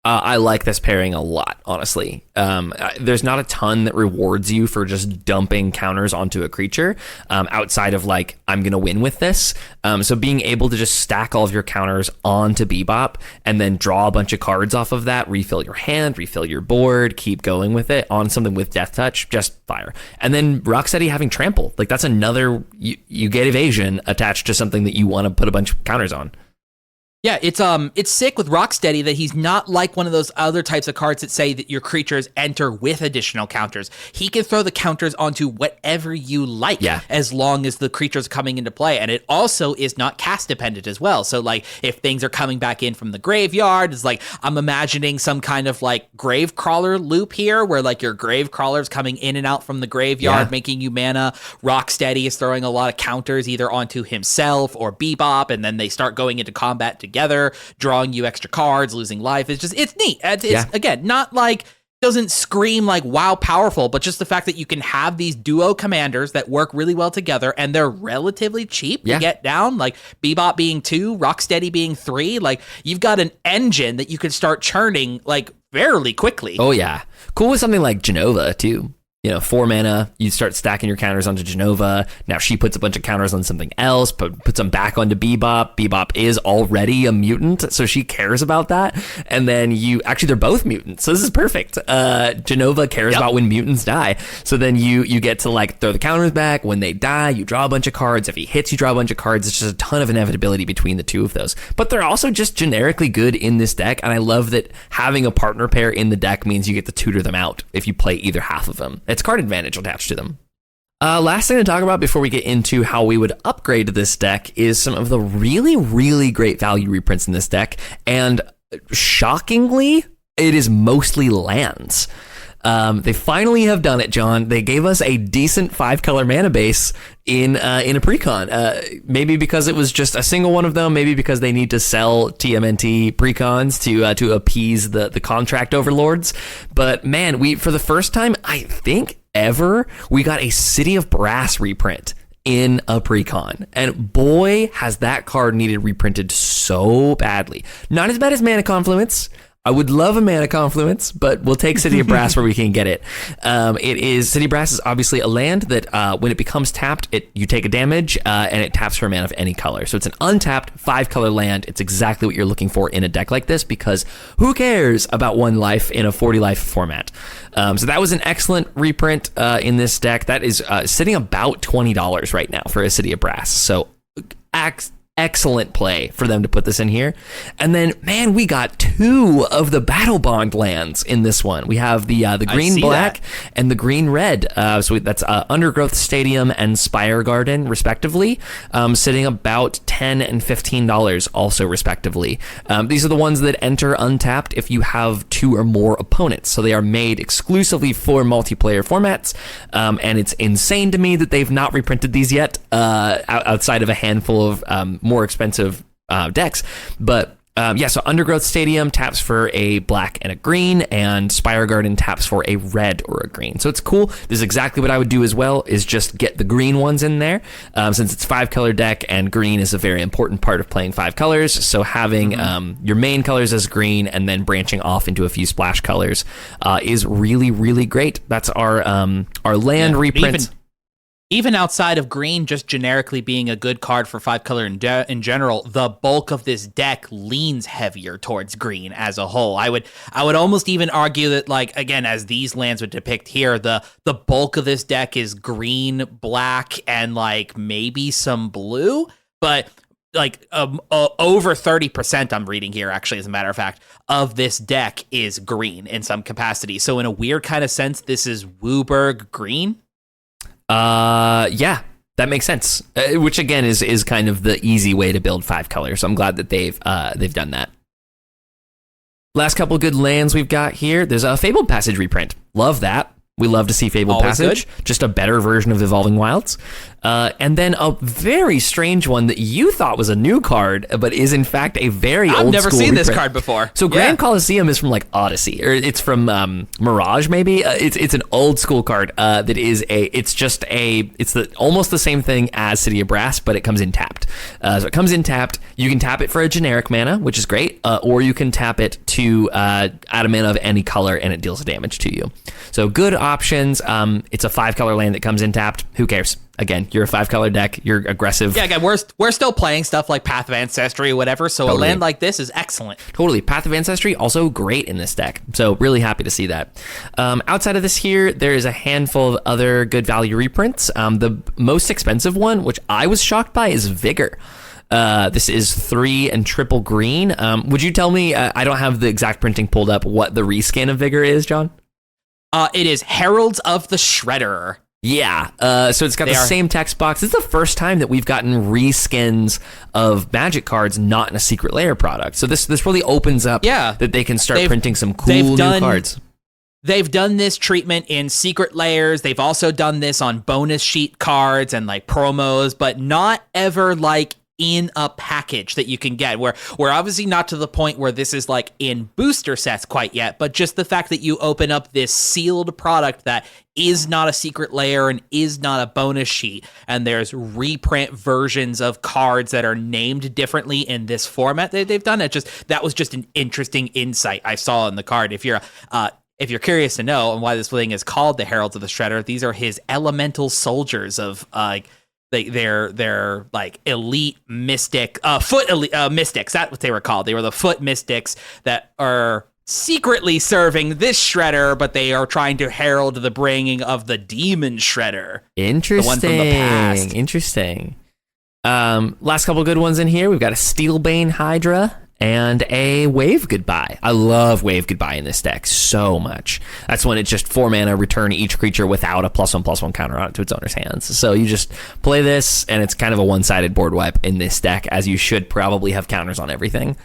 I like this pairing a lot, honestly. There's not a ton that rewards you for just dumping counters onto a creature outside of like, I'm going to win with this. So being able to just stack all of your counters onto Bebop and then draw a bunch of cards off of that, refill your hand, refill your board, keep going with it on something with Death Touch, just fire. And then Rocksteady having Trample, like that's another, you get evasion attached to something that you want to put a bunch of counters on. Yeah, it's sick with Rocksteady that he's not like one of those other types of cards that say that your creatures enter with additional counters. He can throw the counters onto whatever you like, as long as the creature's coming into play. And it also is not cast dependent as well. So like if things are coming back in from the graveyard, it's like I'm imagining some kind of like grave crawler loop here where like your grave crawler's coming in and out from the graveyard, making you mana. Rocksteady is throwing a lot of counters either onto himself or Bebop, and then they start going into combat together, drawing you extra cards, losing life. It's neat. It's again, not like, doesn't scream like wow powerful, but just the fact that you can have these duo commanders that work really well together and they're relatively cheap to get down, like Bebop being 2, Rocksteady being 3, like you've got an engine that you could start churning like fairly quickly. Oh yeah. Cool with something like Genova too. 4 mana, you start stacking your counters onto Genova. Now she puts a bunch of counters on something else, puts them back onto Bebop. Bebop is already a mutant, so she cares about that. And then they're both mutants, so this is perfect. Genova cares about when mutants die. So then you get to like throw the counters back. When they die, you draw a bunch of cards. If he hits, you draw a bunch of cards. It's just a ton of inevitability between the two of those. But they're also just generically good in this deck, and I love that having a partner pair in the deck means you get to tutor them out if you play either half of them. It's card advantage attached to them. Last thing to talk about before we get into how we would upgrade this deck is some of the really, really great value reprints in this deck. And shockingly, it is mostly lands. They finally have done it, John. They gave us a decent 5-color mana base in a PreCon. Maybe because it was just a single one of them. Maybe because they need to sell TMNT PreCons to appease the contract overlords. But man, we for the first time, I think ever, we got a City of Brass reprint in a PreCon, and boy has that card needed reprinted so badly. Not as bad as Mana Confluence. I would love a mana confluence, but we'll take City of Brass where we can get it. City of Brass is obviously a land that when it becomes tapped, you take a damage and it taps for a mana of any color. So it's an untapped 5-color land. It's exactly what you're looking for in a deck like this, because who cares about 1 life in a 40-life format? So that was an excellent reprint in this deck. That is sitting about $20 right now for a City of Brass. So excellent play for them to put this in here. And then, man, we got 2 of the Battle Bond lands in this one. We have the green black and the green red. So that's Undergrowth Stadium and Spire Garden, respectively, sitting about $10 and $15 also, respectively. These are the ones that enter untapped if you have 2 or more opponents. So they are made exclusively for multiplayer formats. And it's insane to me that they've not reprinted these yet, outside of a handful of more expensive decks. But so Undergrowth Stadium taps for a black and a green, and Spire Garden taps for a red or a green. So it's cool. This is exactly what I would do as well, is just get the green ones in there, since it's 5-color deck, and green is a very important part of playing 5 colors. So having your main colors as green and then branching off into a few splash colors is really, really great. That's our land reprints. Even outside of green just generically being a good card for 5-color in general, the bulk of this deck leans heavier towards green as a whole. I would almost even argue that, like, again, as these lands would depict here, the bulk of this deck is green, black, and like maybe some blue, but like over 30%, I'm reading here, actually, as a matter of fact, of this deck is green in some capacity. So in a weird kind of sense, this is Wooburg green. Yeah, that makes sense. Which again is kind of the easy way to build 5 colors. So I'm glad that they've done that. Last couple good lands we've got here. There's a Fabled Passage reprint. Love that. We love to see Fabled Always Passage, good. Just a better version of Evolving Wilds. And then a very strange one that you thought was a new card, but is in fact a very old school I've never seen reprint. this card before. So Grand Coliseum is from like Odyssey, or it's from Mirage maybe. It's an old school card that is almost the same thing as City of Brass, but it comes in tapped. So it comes in tapped. You can tap it for a generic mana, which is great, or you can tap it to add a mana of any color and it deals damage to you. So good options. It's a 5-color land that comes in tapped. Who cares? Again, you're a 5-color deck. You're aggressive. Yeah, again, we're still playing stuff like Path of Ancestry or whatever, so totally. A land like this is excellent. Totally. Path of Ancestry, also great in this deck. So really happy to see that. Outside of this here, there is a handful of other good value reprints. The most expensive one, which I was shocked by, is Vigor. This is 3 and triple green. Would you tell me, I don't have the exact printing pulled up, what the reskin of Vigor is, John? It is Heralds of the Shredder. Yeah, so it's got the same text box. This is the first time that we've gotten reskins of Magic cards not in a Secret Lair product. So this really opens up that they can start printing some cool new cards. They've done this treatment in Secret Lairs. They've also done this on bonus sheet cards and like promos, but not ever like in a package that you can get. We're obviously not to the point where this is like in booster sets quite yet, but just the fact that you open up this sealed product that is not a Secret Lair and is not a bonus sheet, and there's reprint versions of cards that are named differently in this format that they've done. That was just an interesting insight I saw in the card. If you're curious to know and why this thing is called the Heralds of the Shredder, these are his elemental soldiers of they're like elite mystic mystics. That's what they were called. They were the foot mystics that are secretly serving this shredder, but they are trying to herald the bringing of the demon shredder. Interesting. The one from the past. Interesting. Last couple good ones in here. We've got a Steelbane Hydra and a Wave Goodbye. I love Wave Goodbye in this deck so much. That's when it's just 4 mana, return each creature without a +1/+1 counter on it to its owner's hands. So you just play this, and it's kind of a one-sided board wipe in this deck, as you should probably have counters on everything.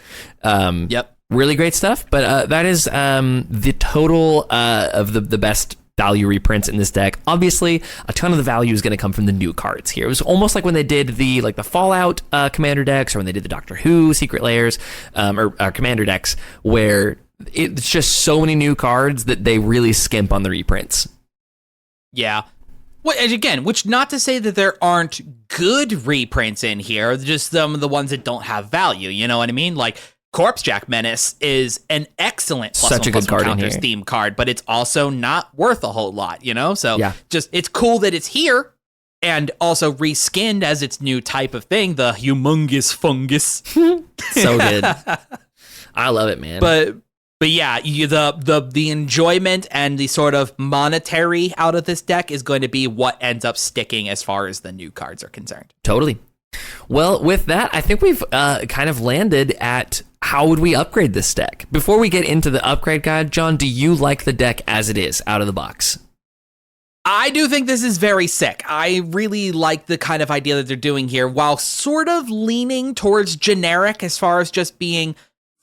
Yep. Really great stuff, but that is the total of the best value reprints in this deck. Obviously, a ton of the value is going to come from the new cards here. It was almost like when they did the Fallout commander decks, or when they did the Doctor Who Secret Lairs or commander decks, where it's just so many new cards that they really skimp on the reprints. Yeah. Well, and again, which not to say that there aren't good reprints in here, just some of the ones that don't have value. You know what I mean? Like Corpsejack Menace is an excellent Such a good card in counters here. theme card, but it's also not worth a whole lot, you know? So Yeah. just it's cool that it's here and also reskinned as its new type of thing, the humongous fungus. So good. I love it, man. But yeah, the enjoyment and the sort of monetary out of this deck is going to be what ends up sticking as far as the new cards are concerned. Totally. Well, with that, I think we've kind of landed at how would we upgrade this deck. Before we get into the upgrade guide, John, do you like the deck as it is out of the box? I do think this is very sick. I really like the kind of idea that they're doing here, while sort of leaning towards generic as far as just being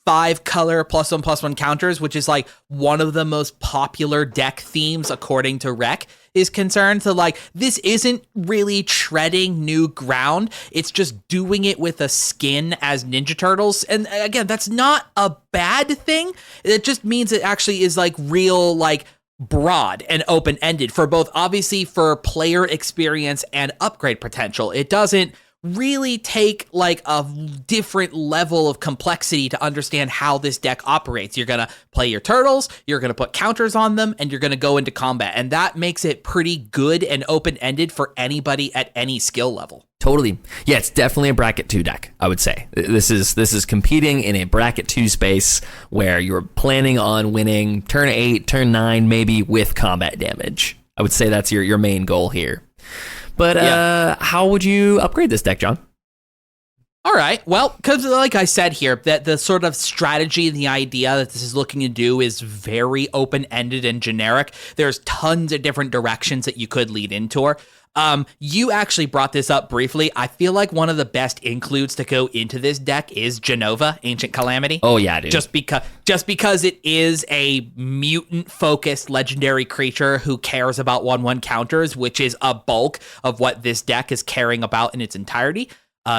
5 color +1/+1 counters, which is like one of the most popular deck themes according to Rec is concerned. So like this isn't really treading new ground. It's just doing it with a skin as Ninja Turtles. And again, that's not a bad thing. It just means it actually is like real, like broad and open-ended for both, obviously for player experience and upgrade potential. It doesn't really take like a different level of complexity to understand how this deck operates. You're gonna play your turtles, you're gonna put counters on them, and you're gonna go into combat, and that makes it pretty good and open-ended for anybody at any skill level. Totally. Yeah, it's definitely a bracket 2 deck, I would say. This is competing in a bracket 2 space where you're planning on winning turn 8, turn 9, maybe with combat damage. I would say that's your main goal here. But how would you upgrade this deck, John? All right. Well, because like I said here, that the sort of strategy and the idea that this is looking to do is very open-ended and generic. There's tons of different directions that you could lead into. You actually brought this up briefly. I feel like one of the best includes to go into this deck is Genova, Ancient Calamity. Oh yeah, dude. Just because it is a mutant-focused legendary creature who cares about 1/1 counters, which is a bulk of what this deck is caring about in its entirety.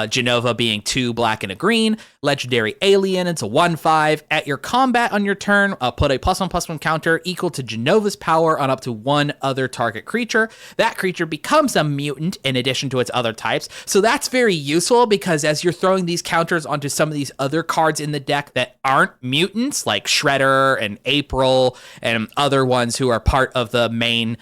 Genova being 2 black and a green, legendary alien, it's a 1/5. At your combat on your turn, put a +1/+1 counter equal to Genova's power on up to 1 other target creature. That creature becomes a mutant in addition to its other types. So that's very useful because as you're throwing these counters onto some of these other cards in the deck that aren't mutants, like Shredder and April and other ones who are part of the main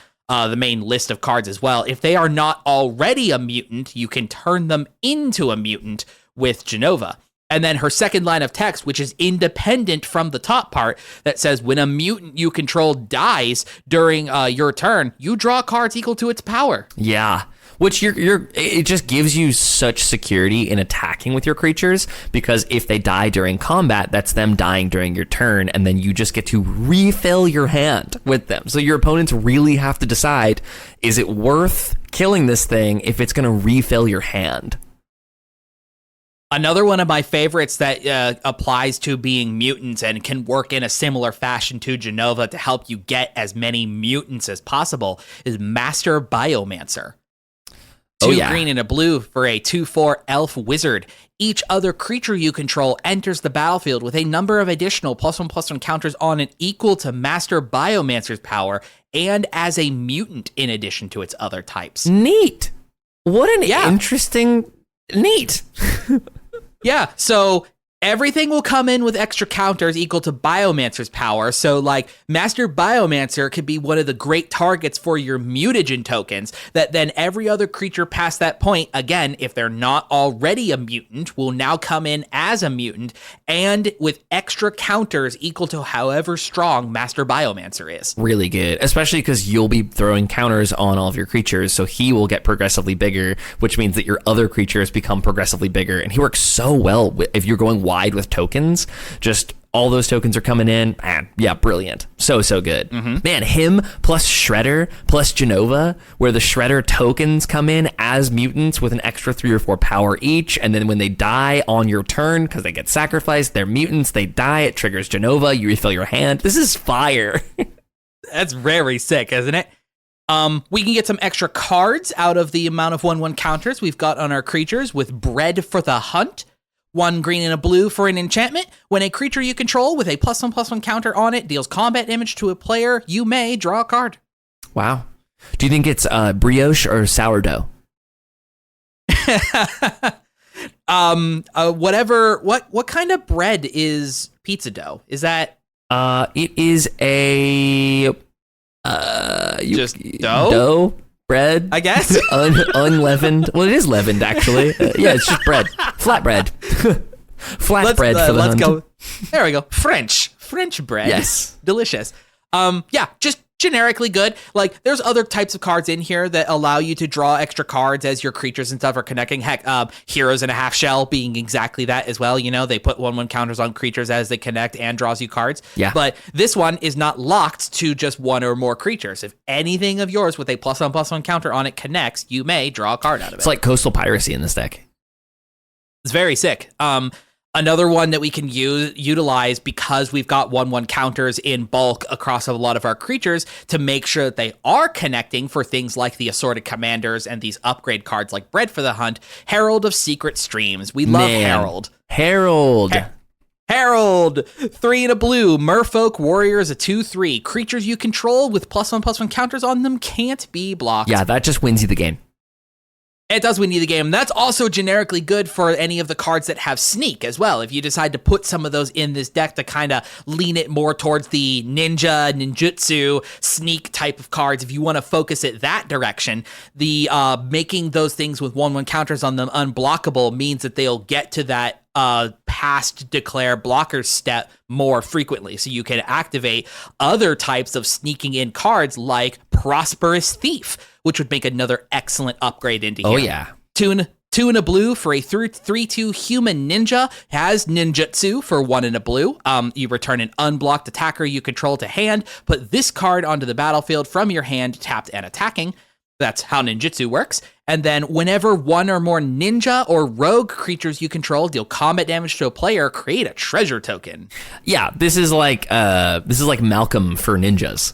list of cards as well. If they are not already a mutant, you can turn them into a mutant with Genova. And then her second line of text, which is independent from the top part, that says when a mutant you control dies during your turn, you draw cards equal to its power. Yeah. Which it just gives you such security in attacking with your creatures, because if they die during combat, that's them dying during your turn, and then you just get to refill your hand with them. So your opponents really have to decide, is it worth killing this thing if it's going to refill your hand? Another one of my favorites that applies to being mutants and can work in a similar fashion to Genova to help you get as many mutants as possible is Master Biomancer. 2 green and a blue for a 2/4 elf wizard. Each other creature you control enters the battlefield with a number of additional +1/+1 counters on it equal to Master Biomancer's power and as a mutant in addition to its other types. Neat. What an interesting... Neat. Yeah, so everything will come in with extra counters equal to Biomancer's power. So, like, Master Biomancer could be one of the great targets for your mutagen tokens that then every other creature past that point, again, if they're not already a mutant, will now come in as a mutant and with extra counters equal to however strong Master Biomancer is. Really good, especially because you'll be throwing counters on all of your creatures, so he will get progressively bigger, which means that your other creatures become progressively bigger, and he works so well if you're going wide with tokens. Just all those tokens are coming in, and yeah, brilliant. So good. Man, him plus Shredder plus Genova, where the Shredder tokens come in as mutants with an extra 3 or 4 power each, and then when they die on your turn, because they get sacrificed, they're mutants, they die, it triggers Genova, you refill your hand. This is fire. That's very sick, isn't it? We can get some extra cards out of the amount of 1/1 counters we've got on our creatures with Bread for the Hunt. 1 green and a blue for an enchantment. When a creature you control with a +1/+1 counter on it deals combat damage to a player, you may draw a card. Wow. Do you think it's brioche or sourdough? What kind of bread is pizza dough? Is that It is a just dough? Dough bread, I guess. Unleavened. Well, it is leavened actually. Yeah, it's just bread. Flat bread. Flat bread for the let's hunt. go. There we go. French bread. Yes. Delicious. Yeah, just generically good. Like, there's other types of cards in here that allow you to draw extra cards as your creatures and stuff are connecting. Heck, Heroes in a Half Shell being exactly that as well. You know, they put 1/1 counters on creatures as they connect and draws you cards. Yeah. But this one is not locked to just one or more creatures. If anything of yours with a +1/+1 counter on it connects, you may draw a card out of it. It's like Coastal Piracy in this deck. It's very sick. Another one that we can utilize because we've got 1/1 counters in bulk across a lot of our creatures to make sure that they are connecting for things like the Assorted Commanders and these upgrade cards like Bread for the Hunt. Herald of Secret Streams. We love Herald. Herald, 3 and a blue. Merfolk Warrior is a 2/3. Creatures you control with +1/+1 counters on them can't be blocked. Yeah, that just wins you the game. It does win you the game. That's also generically good for any of the cards that have sneak as well. If you decide to put some of those in this deck to kind of lean it more towards the ninjutsu, sneak type of cards, if you want to focus it that direction, the making those things with 1/1 counters on them unblockable means that they'll get to that past declare blocker step more frequently. So you can activate other types of sneaking in cards like Prosperous Thief, which would make another excellent upgrade into here. Oh, yeah. Two and a blue for a 3/2 human ninja. Has ninjutsu for 1 and a blue. You return an unblocked attacker you control to hand. Put this card onto the battlefield from your hand, tapped and attacking. That's how ninjutsu works. And then whenever one or more ninja or rogue creatures you control deal combat damage to a player, create a treasure token. Yeah, this is like Malcolm for ninjas.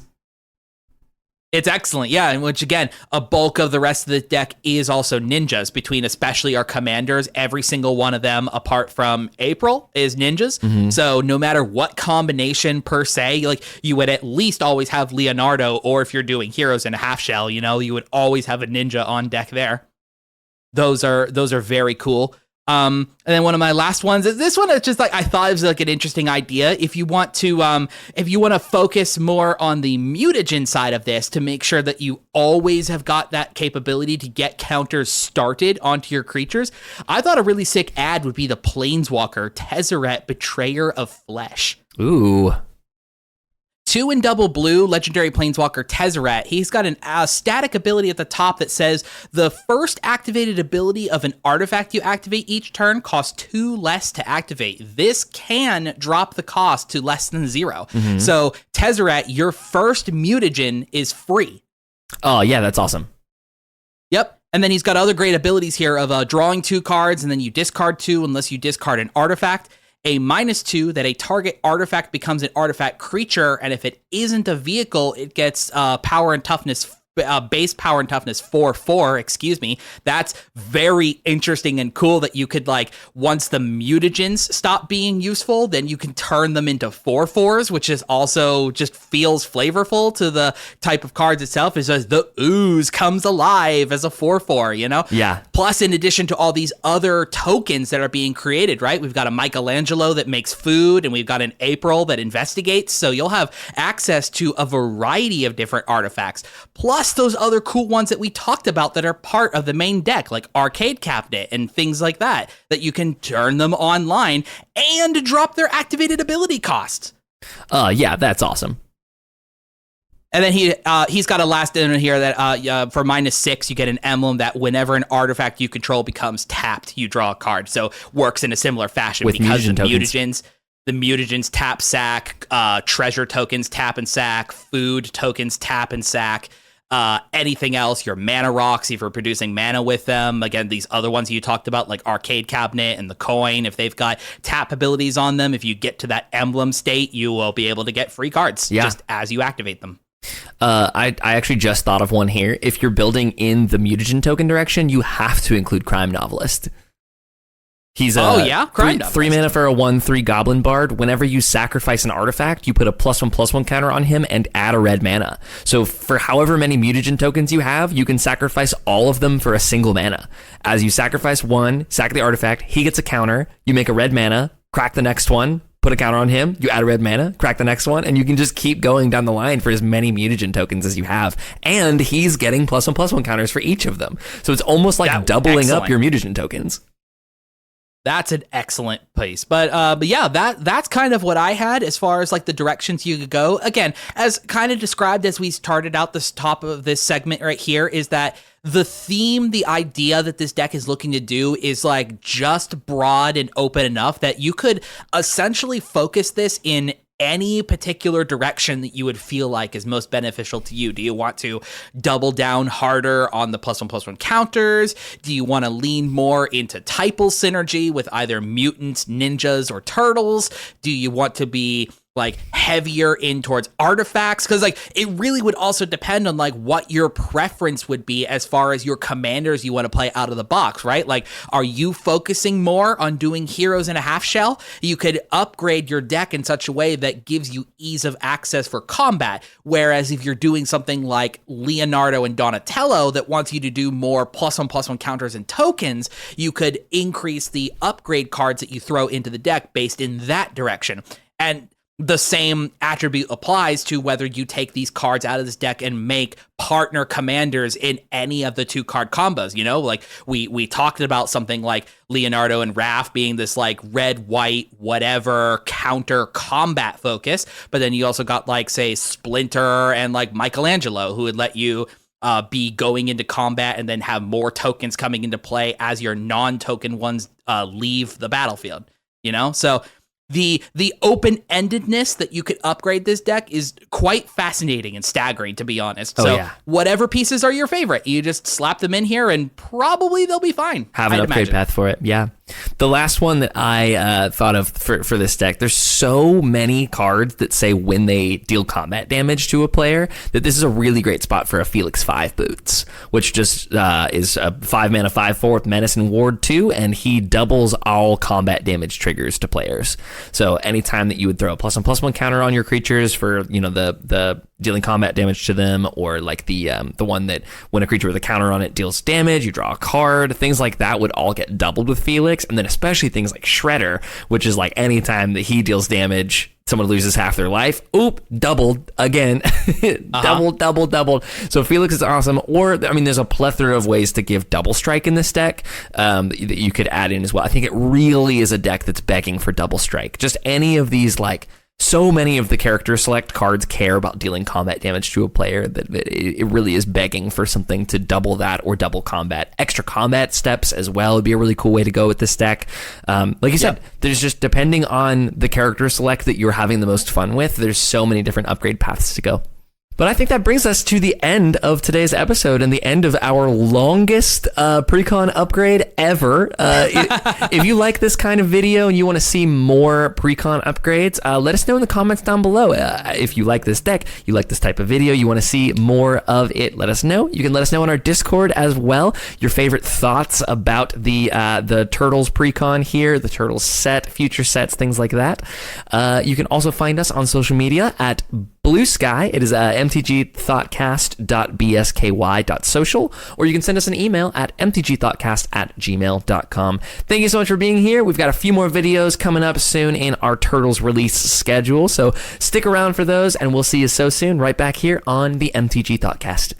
It's excellent, yeah, and which again, a bulk of the rest of the deck is also ninjas, between especially our commanders. Every single one of them, apart from April, is ninjas. Mm-hmm. So no matter what combination per se, like you would at least always have Leonardo, or if you're doing Heroes in a Half Shell, you know, you would always have a ninja on deck there. Those are very cool. And then one of my last ones is this one. Is just like, I thought it was like an interesting idea. If you want to focus more on the mutagen side of this to make sure that you always have got that capability to get counters started onto your creatures, I thought a really sick ad would be the Planeswalker Tezzeret, Betrayer of Flesh. Ooh. 2 and double blue, legendary Planeswalker Tezzeret. He's got a static ability at the top that says the first activated ability of an artifact you activate each turn costs 2 less to activate. This can drop the cost to less than 0. Mm-hmm. So Tezzeret, your first mutagen is free. Oh yeah, that's awesome. Yep. And then he's got other great abilities here of drawing 2 cards, and then you discard 2 unless you discard an artifact. A -2 that a target artifact becomes an artifact creature, and if it isn't a vehicle, it gets power and toughness, base power and toughness 4/4. Excuse me. That's very interesting and cool. That you could, like, once the mutagens stop being useful, then you can turn them into 4/4s, which is also just feels flavorful to the type of cards itself. It says the ooze comes alive as a 4/4. You know. Yeah. Plus, in addition to all these other tokens that are being created, right? We've got a Michelangelo that makes food, and we've got an April that investigates. So you'll have access to a variety of different artifacts. Plus those other cool ones that we talked about that are part of the main deck, like Arcade Cabinet and things like that you can turn them online and drop their activated ability costs. Yeah, that's awesome. And then he's got a last in here that for -6, you get an emblem that whenever an artifact you control becomes tapped, you draw a card. So works in a similar fashion with because the mutagens. The mutagens tap sack, treasure tokens tap and sack, food tokens tap and sack. Anything else, your mana rocks, if you're producing mana with them. Again, these other ones you talked about, like Arcade Cabinet and the Coin, if they've got tap abilities on them, if you get to that emblem state, you will be able to get free cards just as you activate them. I actually just thought of one here. If you're building in the mutagen token direction, you have to include Crime Novelist. He's Oh, a yeah? three, Grind up. 3 mana for a 1/3 Goblin Bard. Whenever you sacrifice an artifact, you put a +1/+1 counter on him and add a red mana. So for however many mutagen tokens you have, you can sacrifice all of them for a single mana. As you sacrifice one, sack the artifact, he gets a counter, you make a red mana, crack the next one, put a counter on him, you add a red mana, crack the next one, and you can just keep going down the line for as many mutagen tokens as you have. And he's getting +1/+1 counters for each of them. So it's almost like doubling up your mutagen tokens. That's an excellent piece. But yeah, that's kind of what I had as far as like the directions you could go. Again, as kind of described as we started out this top of this segment right here, is that the theme, the idea that this deck is looking to do is like just broad and open enough that you could essentially focus this in any particular direction that you would feel like is most beneficial to you. Do you want to double down harder on the +1/+1 counters? Do you want to lean more into typal synergy with either mutants, ninjas, or turtles? Do you want to be like heavier in towards artifacts? Because like it really would also depend on like what your preference would be as far as your commanders you want to play out of the box, right? Like, are you focusing more on doing heroes in a half shell? You could upgrade your deck in such a way that gives you ease of access for combat. Whereas if you're doing something like Leonardo and Donatello that wants you to do more +1/+1 counters and tokens, you could increase the upgrade cards that you throw into the deck based in that direction. And the same attribute applies to whether you take these cards out of this deck and make partner commanders in any of the 2-card combos. You know, like we talked about something like Leonardo and Raph being this like red, white, whatever counter combat focus. But then you also got like, say, Splinter and like Michelangelo, who would let you be going into combat and then have more tokens coming into play as your non-token ones leave the battlefield. You know, so the open-endedness that you could upgrade this deck is quite fascinating and staggering, to be honest. Whatever pieces are your favorite, you just slap them in here and probably they'll be fine. Have an upgrade path for it. Yeah. The last one that I thought of for this deck, there's so many cards that say when they deal combat damage to a player that this is a really great spot for a Felix 5 Boots, which just is a 5 mana 5/4 with Menace and Ward 2, and he doubles all combat damage triggers to players. So anytime that you would throw a +1/+1 counter on your creatures for, you know, the dealing combat damage to them, or like the one that when a creature with a counter on it deals damage, you draw a card, things like that would all get doubled with Felix. And then especially things like Shredder, which is like anytime that he deals damage, someone loses half their life. Oop, doubled again. Doubled. So Felix is awesome. Or, I mean, there's a plethora of ways to give double strike in this deck that you could add in as well. I think it really is a deck that's begging for double strike. Just any of these, like, so many of the character select cards care about dealing combat damage to a player that it really is begging for something to double that or double combat. Extra combat steps as well would be a really cool way to go with this deck. Like you said, there's just, depending on the character select that you're having the most fun with, there's so many different upgrade paths to go. But I think that brings us to the end of today's episode and the end of our longest PreCon upgrade ever. If you like this kind of video and you want to see more PreCon upgrades, let us know in the comments down below. If you like this deck, you like this type of video, you want to see more of it, let us know. You can let us know on our Discord as well, your favorite thoughts about the Turtles PreCon here, the Turtles set, future sets, things like that. You can also find us on social media at Blue Sky. It is MTG Thoughtcast.bsky.social, or you can send us an email at mtgthoughtcast@gmail.com. Thank you so much for being here. We've got a few more videos coming up soon in our Turtles release schedule, so stick around for those, and we'll see you so soon right back here on the MTG Thoughtcast.